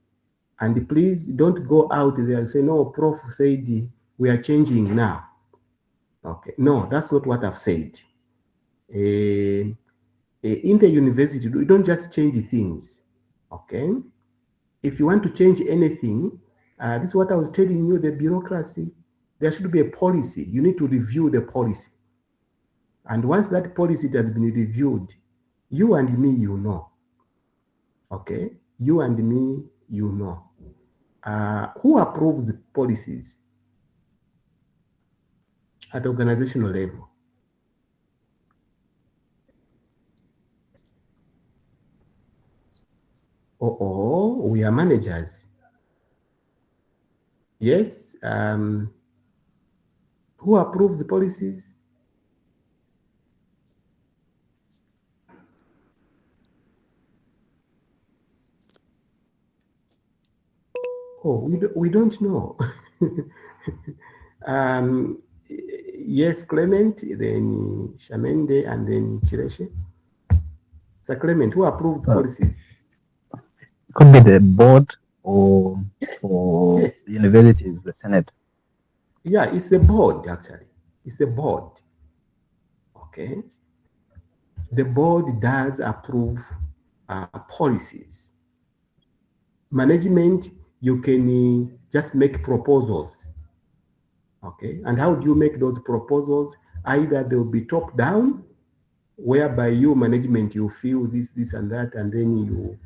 And please don't go out there and say, no, Prof said we are changing now. Okay. No, that's not what I've said. In the university, we don't just change things. Okay. If you want to change anything, this is what I was telling you, the bureaucracy. There should be a policy. You need to review the policy. And once that policy has been reviewed, you and me, you know. Okay? You and me, you know. Who approves the policies at organizational level? We are managers. Yes. Who approves the policies? Oh, we don't know. um, Yes, Clement, then Shamende, and then Chireshe. Sir Clement, who approves policies? It could be the board, or Yes, for yes. universities, the Senate. Yeah, it's the board, actually. It's the board. Okay. The board does approve policies. Management, you can just make proposals. Okay. And how do you make those proposals? Either they'll be top down, whereby you management, you feel this and that, and then you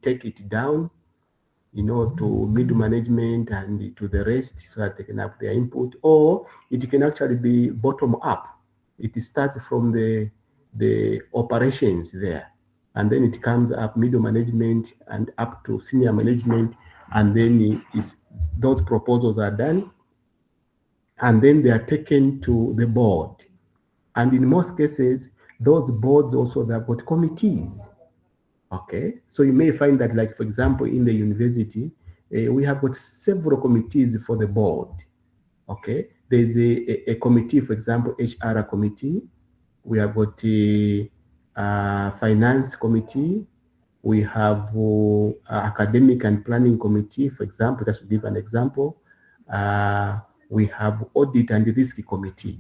take it down, to middle management and to the rest, so that they can have their input. Or it can actually be bottom up. It starts from the operations there, and then it comes up middle management and up to senior management, and then those proposals are done, and then they are taken to the board. And in most cases, those boards also, they've got committees. Okay, so you may find that, like, for example, in the university, we have got several committees for the board. Okay, there's a committee, for example, HR committee. We have got a finance committee. We have academic and planning committee, for example, just to give an example. We have audit and risk committee.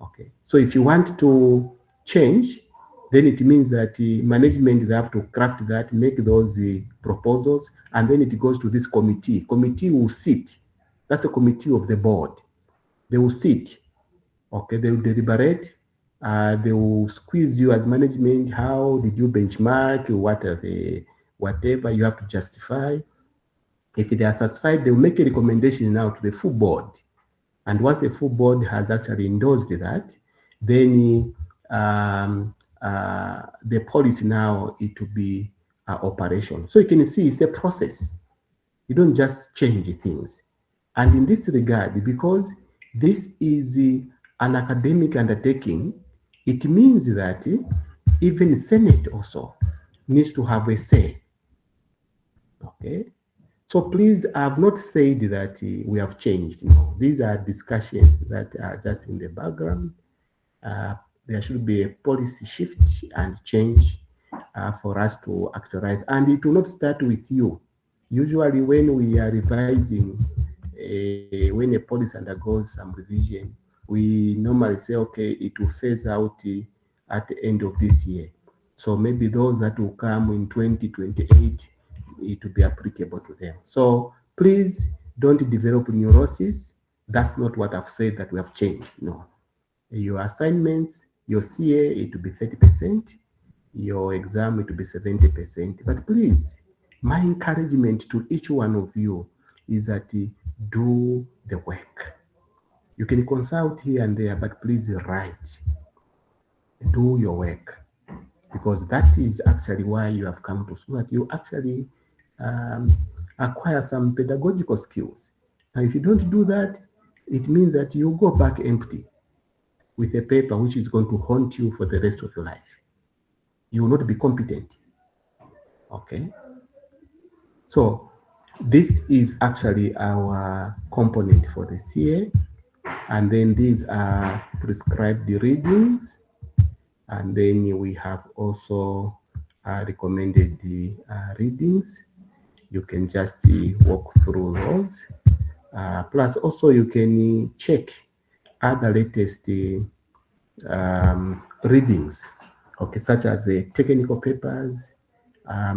Okay, so if you want to change, then it means that management, they have to craft that, make those proposals, and then it goes to this committee. Committee will sit. That's a committee of the board. They will sit. Okay, they will deliberate. They will squeeze you as management. How did you benchmark? What are the whatever you have to justify? If they are satisfied, they will make a recommendation now to the full board. And once the full board has actually endorsed that, then the policy now, it will be operation. So you can see it's a process. You don't just change things. And in this regard, because this is an academic undertaking, it means that even Senate also needs to have a say. Okay. So please, I have not said that we have changed. No, these are discussions that are just in the background. There should be a policy shift and change for us to actualize. And it will not start with you. Usually when we are revising, when a policy undergoes some revision, we normally say, okay, it will phase out at the end of this year. So maybe those that will come in 2028, it will be applicable to them. So please don't develop neurosis. That's not what I've said that we have changed. No. Your assignments, your CA, it will be 30%. Your exam, it will be 70%. But please, my encouragement to each one of you is that do the work. You can consult here and there, but please write. Do your work. Because that is actually why you have come to school, that you actually acquire some pedagogical skills. Now, if you don't do that, it means that you go back empty with a paper which is going to haunt you for the rest of your life. You will not be competent. Okay? So this is actually our component for the CA. And then these are prescribed readings. And then we have also recommended the readings. You can just walk through those. Plus also you can check other latest readings, okay, such as the technical papers. I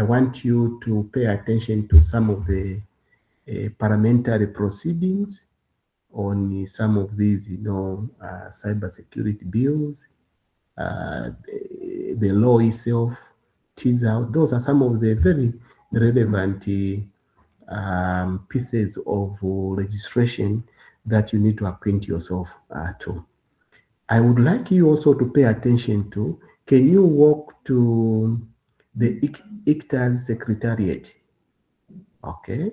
want you to pay attention to some of the parliamentary proceedings on some of these, cybersecurity bills. The law itself tease out. Those are some of the very relevant pieces of legislation that you need to acquaint yourself to. I would like you also to pay attention to, can you walk to the ICTA's secretariat? Okay.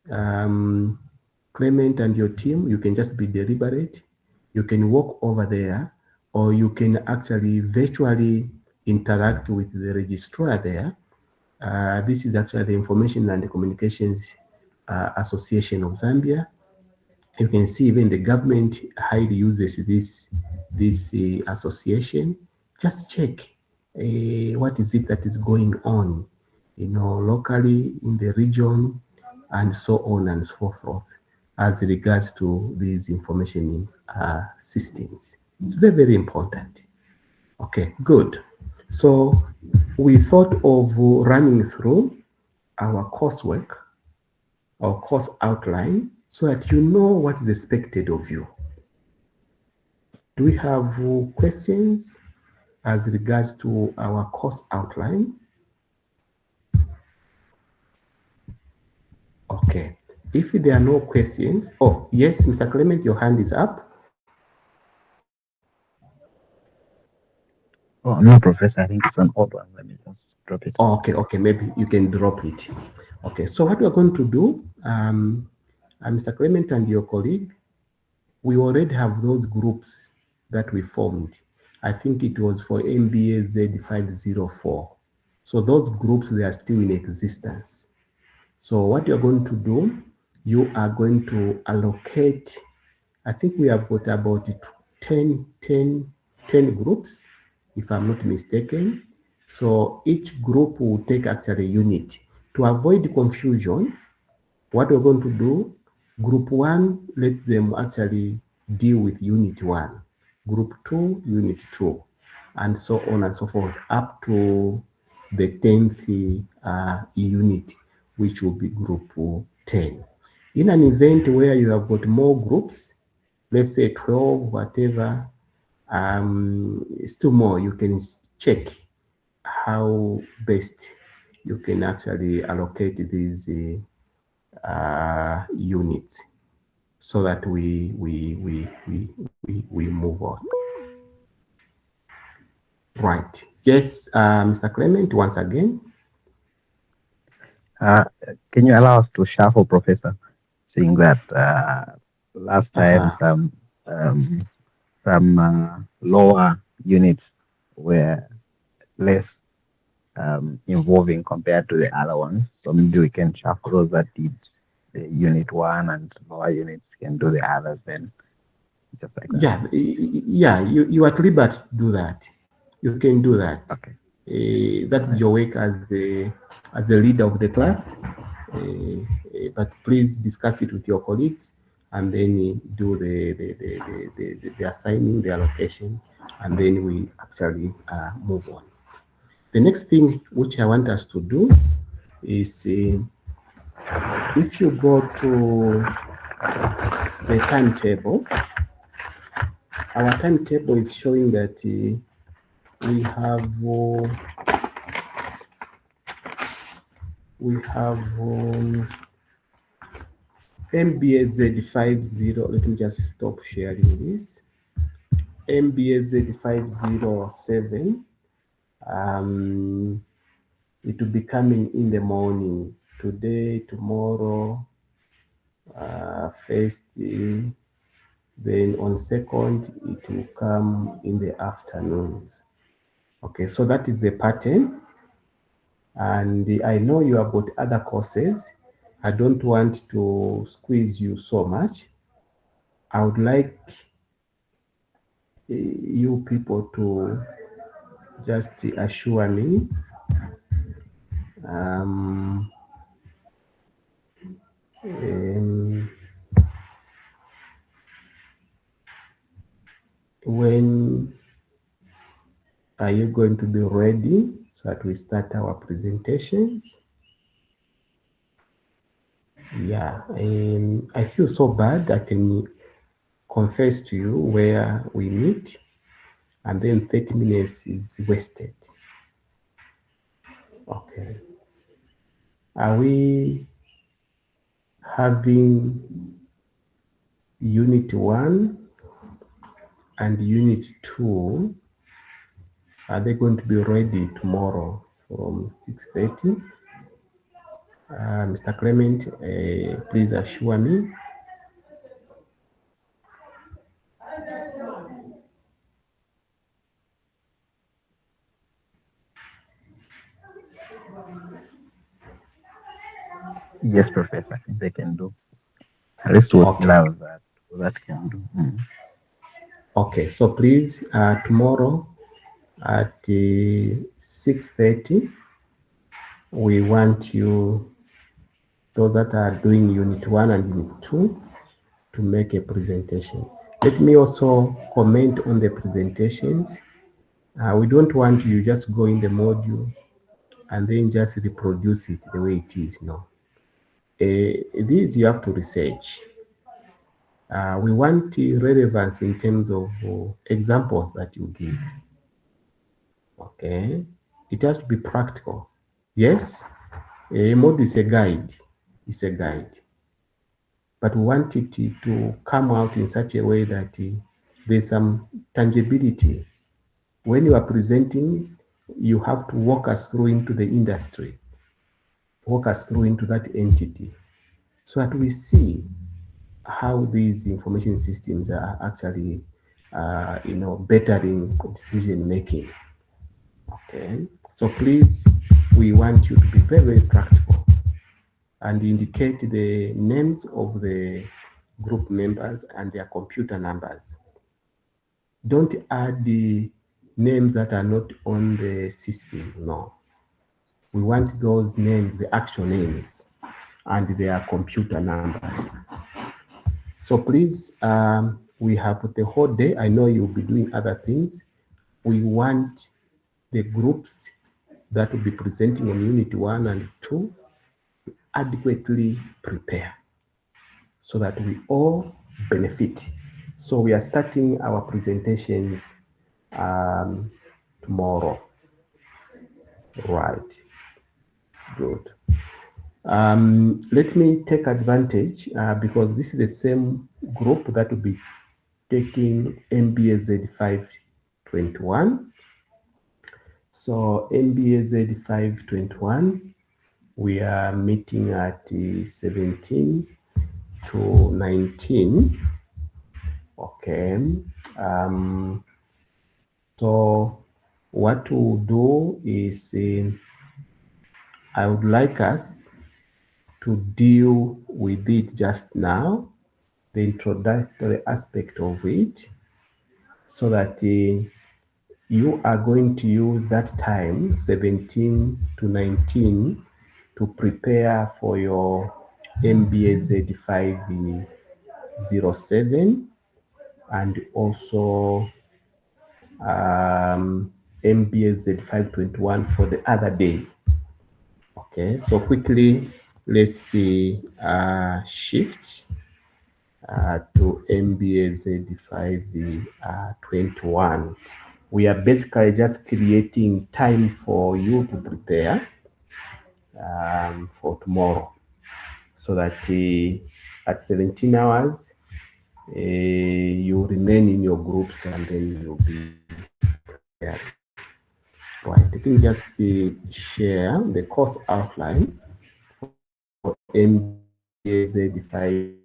Clement and your team, you can just be deliberate. You can walk over there, or you can actually virtually interact with the registrar there. This is actually the Information and Communications Association of Zambia. You can see even the government highly uses this association. Just check what is it that is going on, locally in the region, and so on and so forth, as regards to these information systems. It's very, very important. Okay, good. So we thought of running through our coursework, our course outline, so that you know what is expected of you. Do we have questions as regards to our course outline? Okay. If there are no questions, oh, yes, Mr. Clement, your hand is up. Oh, no, Professor, I think it's an odd one. Let me just drop it. Oh, okay, maybe you can drop it. Okay, so what we're going to do, Mr. Clement and your colleague, we already have those groups that we formed. I think it was for MBA Z504. So those groups, they are still in existence. So what you're going to do, you are going to allocate, I think we have got about 10 groups, if I'm not mistaken. So each group will take actually a unit. To avoid confusion, what we're going to do, group 1, let them actually deal with unit 1. Group 2, unit 2, and so on and so forth, up to the 10th unit, which will be group 10. In an event where you have got more groups, let's say 12, whatever, still more, you can check how best you can actually allocate these units so that we move on. Right. Yes, Mr. Clement, once again. Can you allow us to shuffle, Professor? Seeing that last time some lower units were less involving compared to the other ones. So maybe we can shuffle those that did the unit 1 and lower units can do the others then. Just like that. Yeah, you are at liberty to do that. You can do that. Okay. That is your work as the leader of the class. But please discuss it with your colleagues and then do the assigning, the allocation, and then we actually move on. The next thing which I want us to do is if you go to the timetable, our timetable is showing that we have MBA Z50. Let me just stop sharing this. MBA Z507. It will be coming in the morning today, tomorrow, first. Then on second, it will come in the afternoons. Okay, so that is the pattern. And I know you have got other courses. I don't want to squeeze you so much. I would like you people to just assure me when are you going to be ready so that we start our presentations? Yeah, I feel so bad. I can confess to you where we meet and then 30 minutes is wasted. Okay. Are we having unit 1 and unit 2? Are they going to be ready tomorrow from 6:30? Mr. Clement, please assure me. Yes, Professor, I think they can do. At least we'll still have that can do. Okay, so please, tomorrow at 6:30, we want you, those that are doing Unit 1 and Unit 2, to make a presentation. Let me also comment on the presentations. We don't want you just go in the module and then just reproduce it the way it is. No. This you have to research. We want relevance in terms of examples that you give. Okay, it has to be practical. Yes, a module is a guide. It's a guide, but we want it to come out in such a way that there's some tangibility. When you are presenting, you have to walk us through into the industry, walk us through into that entity, so that we see how these information systems are actually, bettering decision making. Okay, so please, we want you to be very, very practical and indicate the names of the group members and their computer numbers. Don't add the names that are not on the system. No, we want those names, the actual names, and their computer numbers. So please, we have the whole day. I know you'll be doing other things. We want the groups that will be presenting on Unit 1 and 2 adequately prepare so that we all benefit. So we are starting our presentations tomorrow. Right. Good. Let me take advantage because this is the same group that will be taking MBAZ 521. So MBAZ 521, we are meeting at 17 to 19. Okay. So what we'll do is I would like us to deal with it just now, the introductory aspect of it, so that you are going to use that time, 17 to 19, to prepare for your MBAZ 507 and also MBAZ 521 for the other day. Okay, so quickly, let's see shift to MBAZ 521. We are basically just creating time for you to prepare for tomorrow, so that at 17 hours, you remain in your groups and then you'll be prepared. Right, let me just share the course outline for MBAZ 5.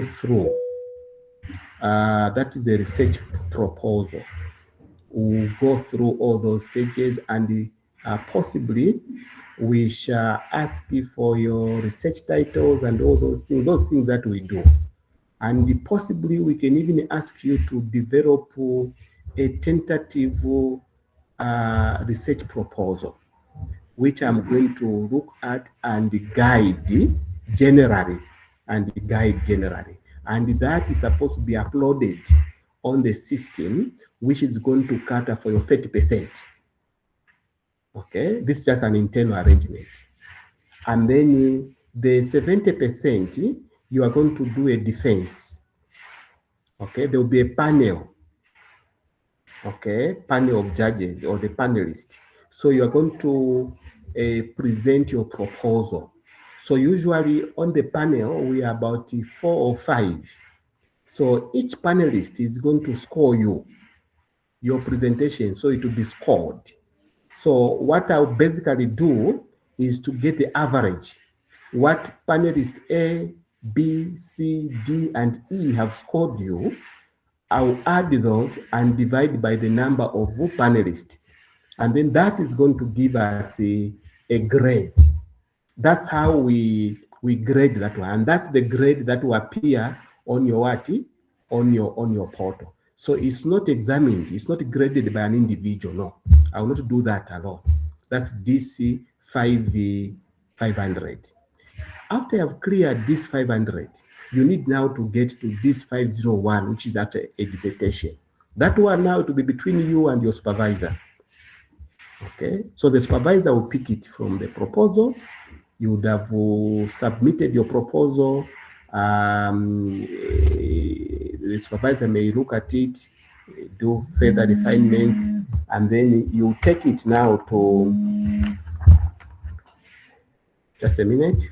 through. That is a research proposal. We'll go through all those stages, and possibly we shall ask you for your research titles and all those things that we do. And possibly we can even ask you to develop a tentative research proposal, which I'm going to look at and guide generally, And that is supposed to be uploaded on the system, which is going to cater for your 30%. Okay, this is just an internal arrangement. And then the 70%, you are going to do a defense. Okay, there will be a panel. Okay, panel of judges or the panelists. So you are going to present your proposal. So usually on the panel, we are about 4 or 5. So each panelist is going to score your presentation, so it will be scored. So what I'll basically do is to get the average. What panelists A, B, C, D, and E have scored you, I'll add those and divide by the number of panelists. And then that is going to give us a grade. That's how we grade that one. And that's the grade that will appear on your what? On your portal. So it's not examined, it's not graded by an individual. No, I will not do that alone. That's DC 500. After you have cleared this 500, you need now to get to this 501, which is at a dissertation. That one now to be between you and your supervisor. Okay, so the supervisor will pick it from the proposal. You would have submitted your proposal. The supervisor may look at it, do further refinement, and then you take it now to, just a minute.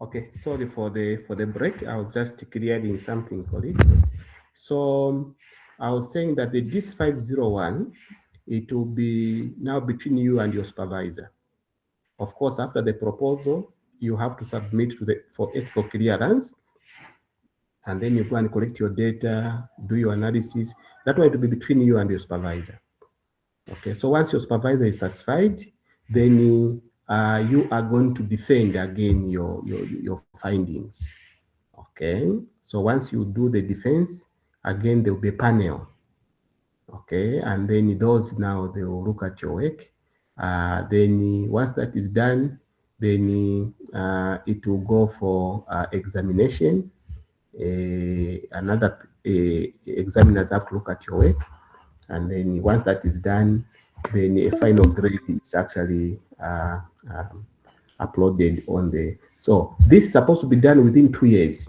Okay, sorry for the break. I was just clearing something, colleagues. So I was saying that the DIS 501, it will be now between you and your supervisor. Of course, after the proposal, you have to submit for ethical clearance, and then you go and collect your data, do your analysis. That way it will be between you and your supervisor. Okay, so once your supervisor is satisfied, then you are going to defend again your findings. Okay, so once you do the defense, again there will be a panel. Okay, and then those now they will look at your work. Then once that is done, then it will go for examination. Another examiners have to look at your work, and then once that is done, then a final grade is actually uploaded on the. So this is supposed to be done within 2 years.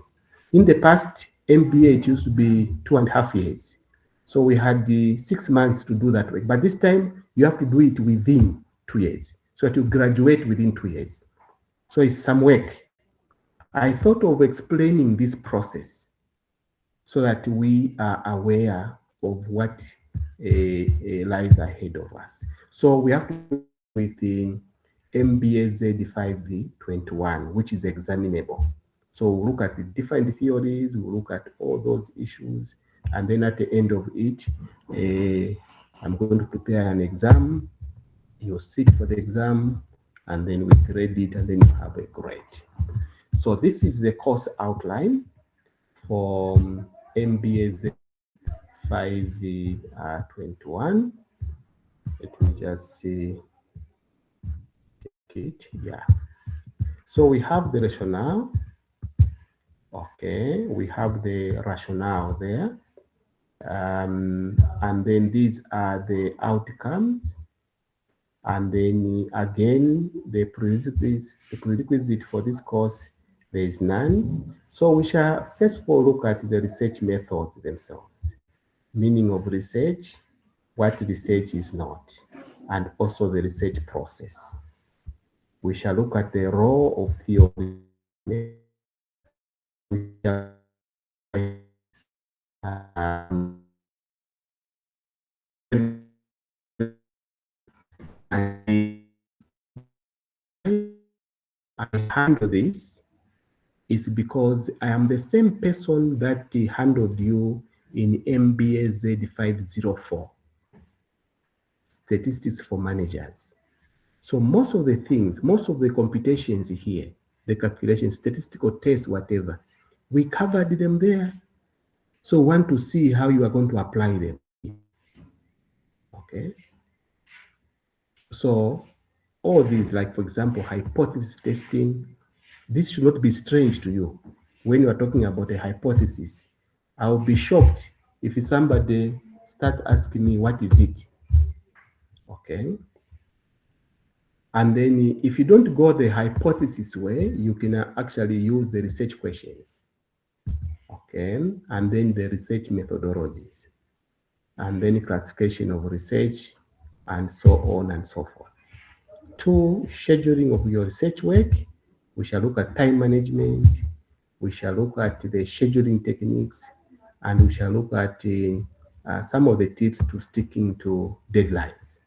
In the past, MBA it used to be 2.5 years. So we had the 6 months to do that work, but this time you have to do it within 2 years. So that you graduate within 2 years. So it's some work. I thought of explaining this process so that we are aware of what lies ahead of us. So we have to with the MBAZ 5V21, which is examinable. So we'll look at the different theories, we'll look at all those issues, and then at the end of it, I'm going to prepare an exam. You'll sit for the exam, and then we grade it, and then you have a grade. So this is the course outline for MBAZ 521. Let me just see it. Yeah. So we have the rationale. Okay, we have the rationale there. And then these are the outcomes. And then again, the prerequisite for this course, there is none. So we shall first of all look at the research methods themselves, meaning of research, what research is not, and also the research process. We shall look at the role of theory. I handle this is because I am the same person that handled you in MBA Z504, Statistics for Managers. So most of the things, most of the computations here, the calculations, statistical tests, whatever, we covered them there. So want to see how you are going to apply them. Okay. So all these, like for example, hypothesis testing, this should not be strange to you. When you are talking about a hypothesis, I'll be shocked if somebody starts asking me, what is it? Okay. And then if you don't go the hypothesis way, you can actually use the research questions. Okay. And then the research methodologies. And then classification of research, and so on and so forth. 2, scheduling of your research work. We shall look at time management. We shall look at the scheduling techniques, and we shall look at some of the tips to sticking to deadlines.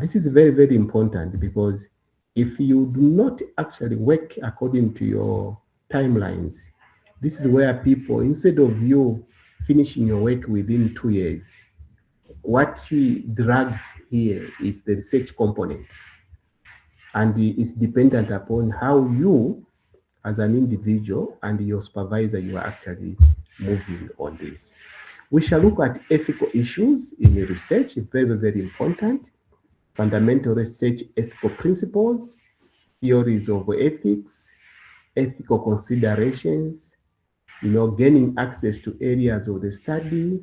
This is very, very important because if you do not actually work according to your timelines, this is where people, instead of you finishing your work within 2 years, what drags here is the research component. And it's dependent upon how you, as an individual and your supervisor, you are actually moving on this. We shall look at ethical issues in research, very, very important. Fundamental research ethical principles, theories of ethics, ethical considerations, gaining access to areas of the study.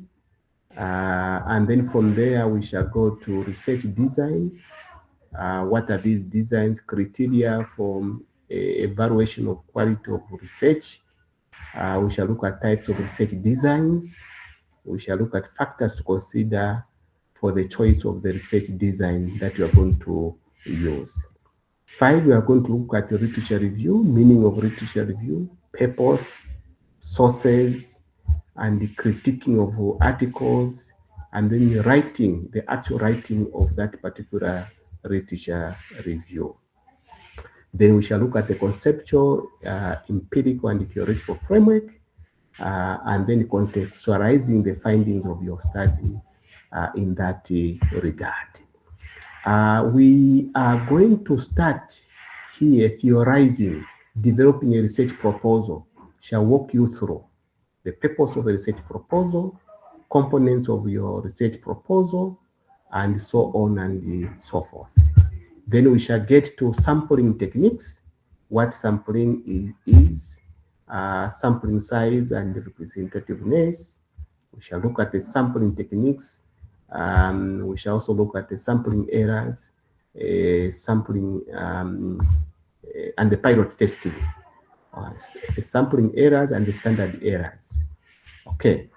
And then from there, we shall go to research design. What are these designs, criteria for evaluation of quality of research? We shall look at types of research designs. We shall look at factors to consider for the choice of the research design that you are going to use. 5, we are going to look at the literature review, meaning of literature review, purpose, sources, and the critiquing of articles, and then the writing, the actual writing of that particular literature review. Then we shall look at the conceptual, empirical, and theoretical framework, and then contextualizing the findings of your study in that regard. We are going to start here theorizing, developing a research proposal shall walk you through the purpose of the research proposal, components of your research proposal, and so on and so forth. Then we shall get to sampling techniques, what sampling is sampling size and representativeness. We shall look at the sampling techniques. We shall also look at the sampling errors, sampling and the pilot testing, the sampling errors and the standard errors. Okay,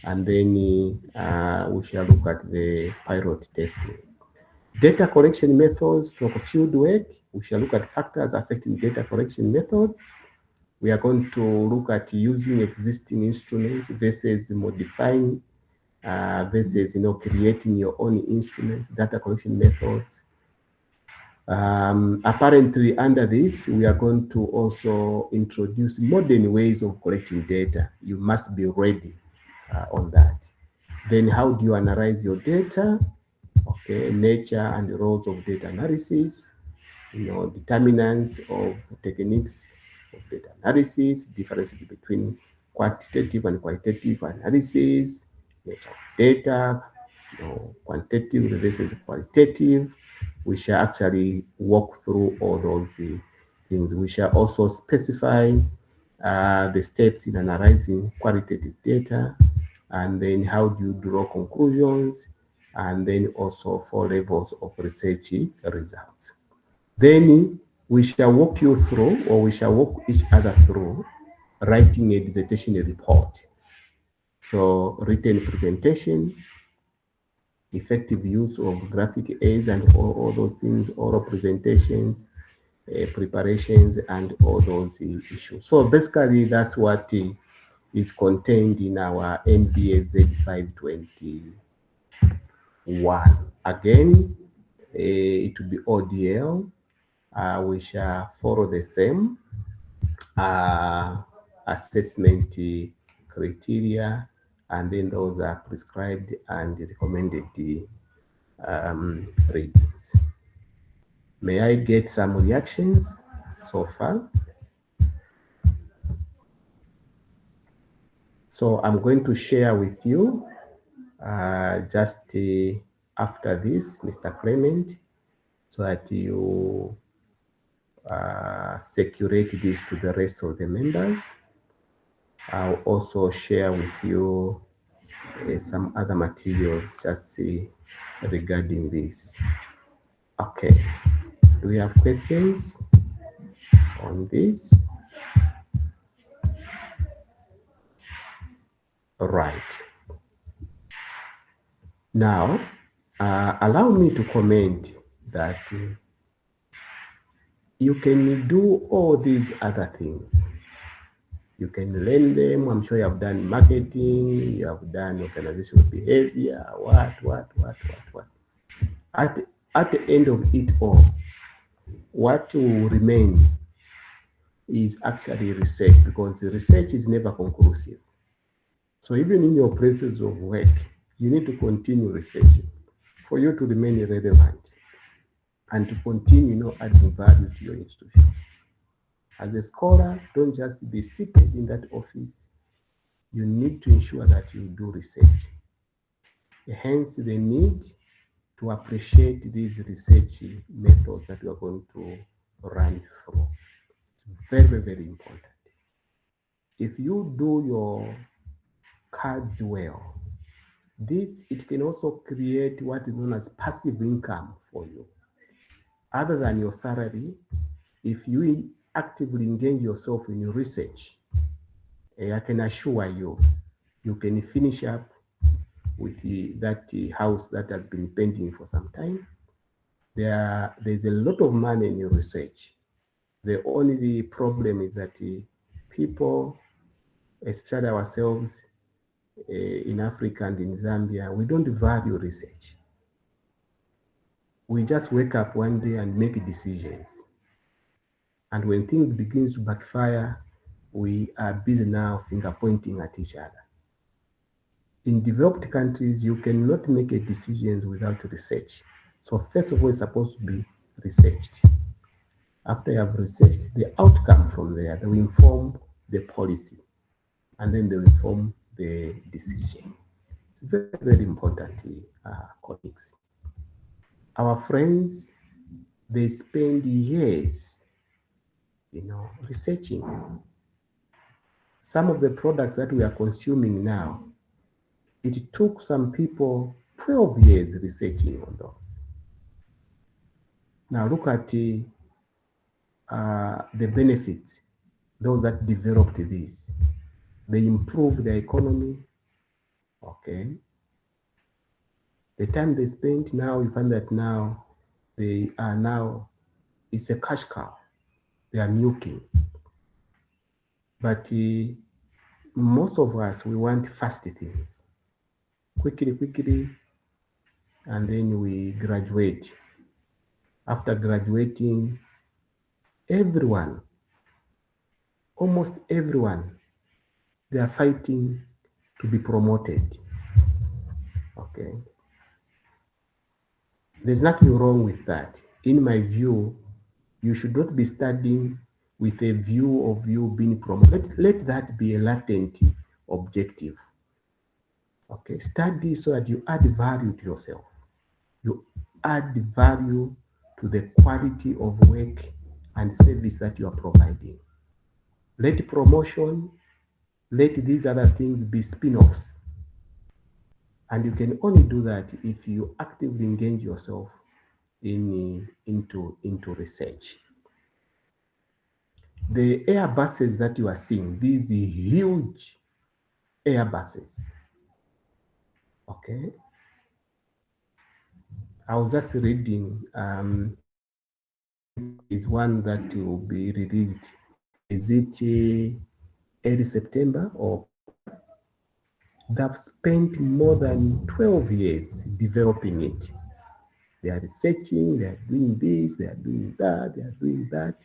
and then we shall look at the pilot testing. Data collection methods, stroke field work. We shall look at factors affecting data collection methods. We are going to look at using existing instruments versus modifying, versus creating your own instruments, data collection methods. Apparently, under this, we are going to also introduce modern ways of collecting data. You must be ready on that. Then, how do you analyze your data? Okay, nature and the roles of data analysis, determinants of techniques of data analysis, differences between quantitative and qualitative analysis, nature of data, quantitative versus qualitative. We shall actually walk through all those things. We shall also specify the steps in analyzing qualitative data, and then how do you draw conclusions, and then also 4 levels of research results. Then we shall walk you through, or we shall walk each other through, writing a dissertation report. So written presentation, effective use of graphic aids and all those things, oral presentations, preparations, and all those issues. So basically, that's what is contained in our MBA Z521. Again, it will be ODL. We shall follow the same assessment criteria, and then those are prescribed and recommended ratings. May I get some reactions so far? So I'm going to share with you just after this, Mr. Clement, so that you circulate this to the rest of the members. I'll also share with you some other materials just regarding this. Okay, do we have questions on this? All right. Now, allow me to comment that you can do all these other things. You can learn them. I'm sure you have done marketing, you have done organizational behavior, what. At the end of it all, what will remain is actually research, because the research is never conclusive. So even in your places of work, you need to continue researching for you to remain relevant and to continue adding value to your institution. As a scholar, don't just be seated in that office. You need to ensure that you do research. Hence the need to appreciate these research methods that we are going to run through. It's very, very important. If you do your cards well, it can also create what is known as passive income for you. Other than your salary, if you actively engage yourself in your research, I can assure you, you can finish up with that house that has been pending for some time. There's a lot of money in your research. The only problem is that people, especially ourselves in Africa and in Zambia, we don't value research. We just wake up one day and make decisions. And when things begin to backfire, we are busy now finger pointing at each other. In developed countries, you cannot make decisions without research. So first of all, it's supposed to be researched. After you have researched, the outcome from there, they will inform the policy, and then they will form the decision. It's very, very important, colleagues. Our friends, they spend years, researching. Some of the products that we are consuming now, it took some people 12 years researching on those. Now look at the benefits, those that developed this. They improved the economy, okay? The time they spent, now we find that now it's a cash cow. They are milking. But most of us, we want fast things. Quickly, and then we graduate. After graduating, almost everyone, they are fighting to be promoted. Okay. There's nothing wrong with that. In my view, you should not be studying with a view of you being promoted. Let that be a latent objective. Okay. Study so that you add value to yourself. You add value to the quality of work and service that you are providing. Let promotion, let these other things be spin-offs. And you can only do that if you actively engage yourself into research. The Airbuses that you are seeing, these huge Airbuses, okay? I was just reading, is one that will be released. Is it early September or they've spent more than 12 years developing it. They are researching, they are doing this, they are doing that, they are doing that.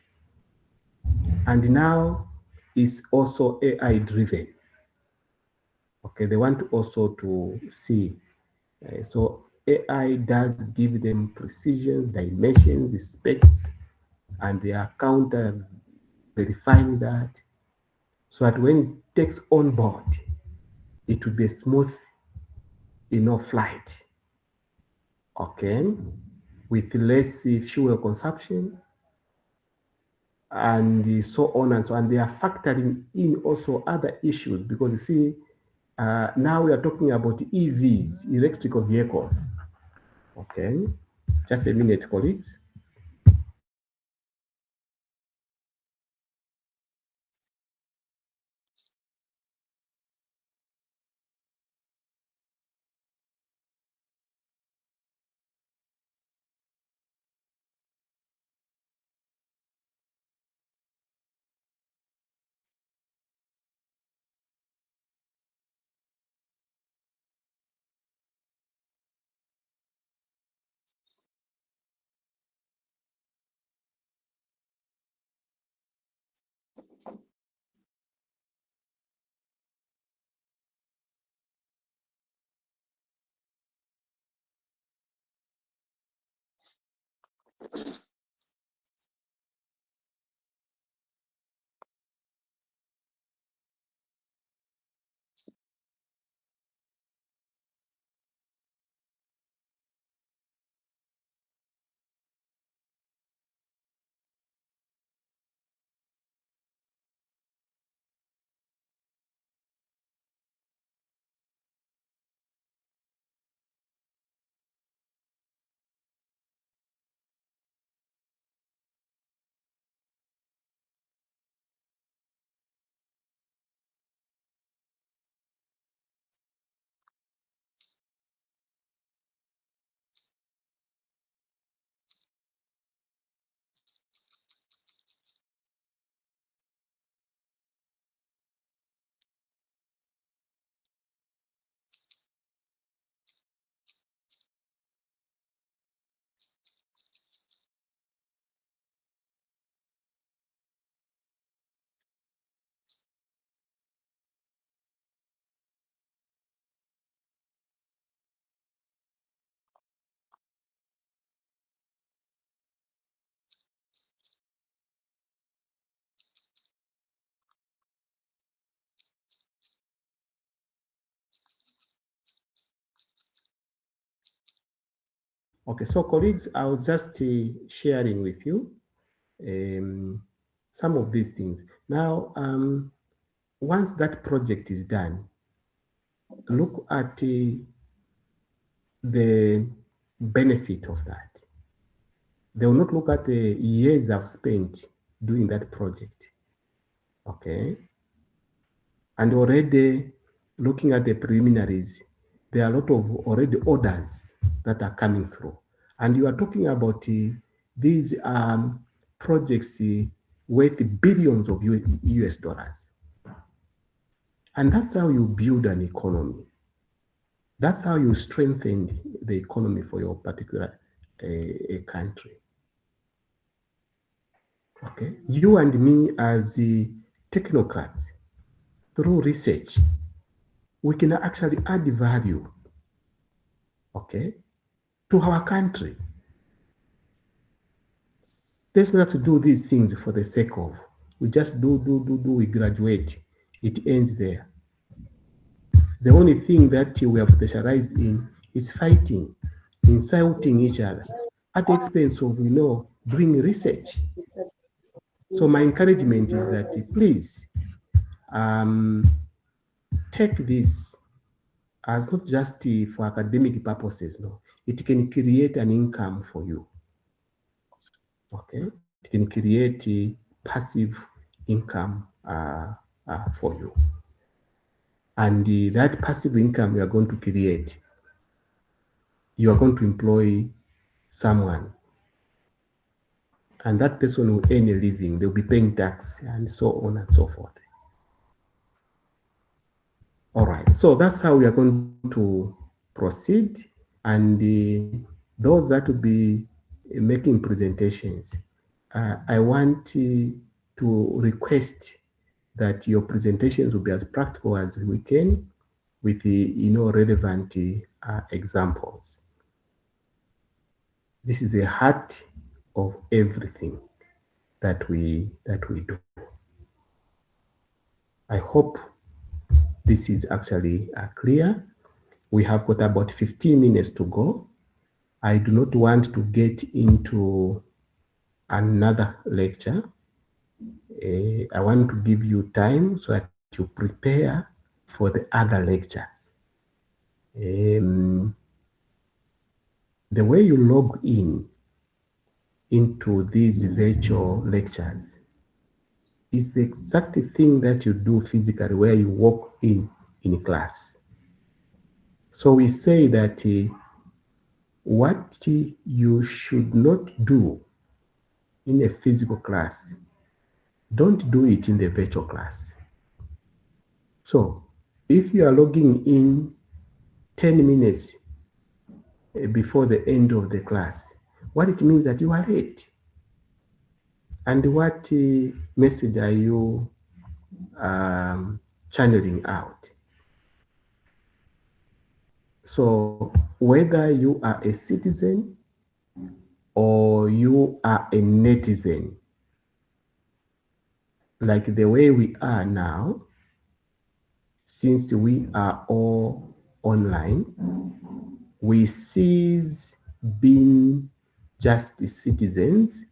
And now it's also AI driven. Okay, they want also to see. So AI does give them precision, dimensions, specs, and they are counter verifying that so that when it takes on board, it will be a smooth, flight. Okay, with less fuel consumption and so on and so on. They are factoring in also other issues because you see, now we are talking about EVs, electrical vehicles. Okay, just a minute, colleagues. Okay, so colleagues, I was just sharing with you some of these things. Now, once that project is done, look at the benefit of that. They will not look at the years they've spent doing that project. Okay. And already looking at the preliminaries, there are a lot of already orders that are coming through. And you are talking about these projects worth billions of US dollars. And that's how you build an economy. That's how you strengthen the economy for your particular country. Okay, you and me as technocrats, through research, we can actually add value, okay, to our country. Let's not have to do these things for the sake of. We just do, we graduate. It ends there. The only thing that we have specialized in is fighting, insulting each other at the expense of, doing research. So my encouragement is that please take this as not just for academic purposes. No, it can create an income for you. Okay, it can create passive income for you, and that passive income you are going to create, you are going to employ someone, and that person will earn a living. They'll be paying tax and so on and so forth. All right, so that's how we are going to proceed. And those that will be making presentations, I want to request that your presentations will be as practical as we can, with the relevant examples. This is the heart of everything that we do. I hope this is actually clear. We have got about 15 minutes to go. I do not want to get into another lecture. I want to give you time so that you prepare for the other lecture. The way you log into these virtual lectures is the exact thing that you do physically, where you walk in class. So we say that what you should not do in a physical class, don't do it in the virtual class. So if you are logging in 10 minutes before the end of the class, what it means that you are late. And what message are you channeling out? So whether you are a citizen or you are a netizen, like the way we are now, since we are all online, we cease being just citizens,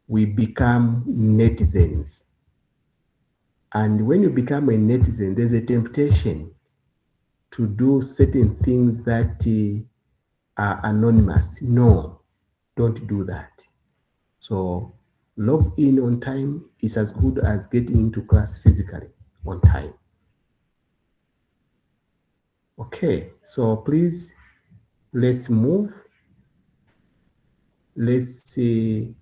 we become netizens. And when you become a netizen, there's a temptation to do certain things that are anonymous. No, don't do that. So log in on time is as good as getting into class physically on time. Okay, so please, let's move. Let's see,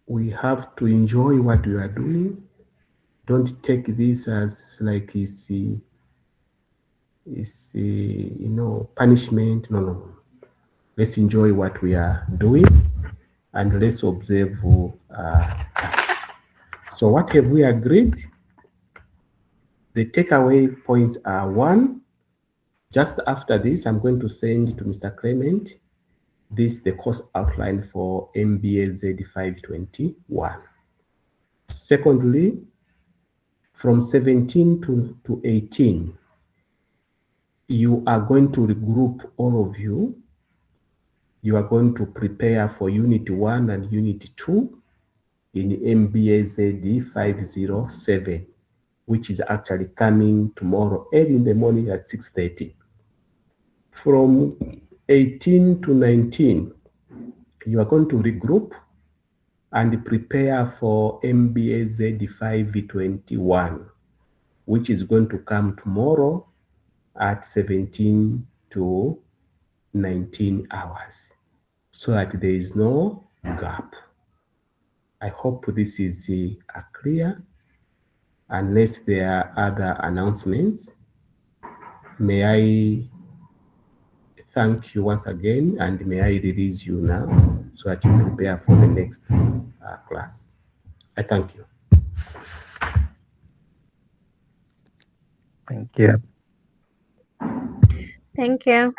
we have to enjoy what we are doing. Don't take this as like it's punishment. No. Let's enjoy what we are doing and let's observe. So what have we agreed? The takeaway points are: one, just after this, I'm going to send to Mr. Clement the course outline for Mbaz 521. Secondly, from 17 to 18, you are going to regroup all of you. You are going to prepare for Unit 1 and Unit 2 in MBAZ 507, which is actually coming tomorrow early in the morning at 6:30. From 18 to 19, you are going to regroup and prepare for MBAZ 521, which is going to come tomorrow at 17 to 19 hours, so that there is no gap. I hope this is clear. Unless there are other announcements, may I thank you once again, and may I release you now so that you prepare for the next class. I thank you. Thank you. Thank you.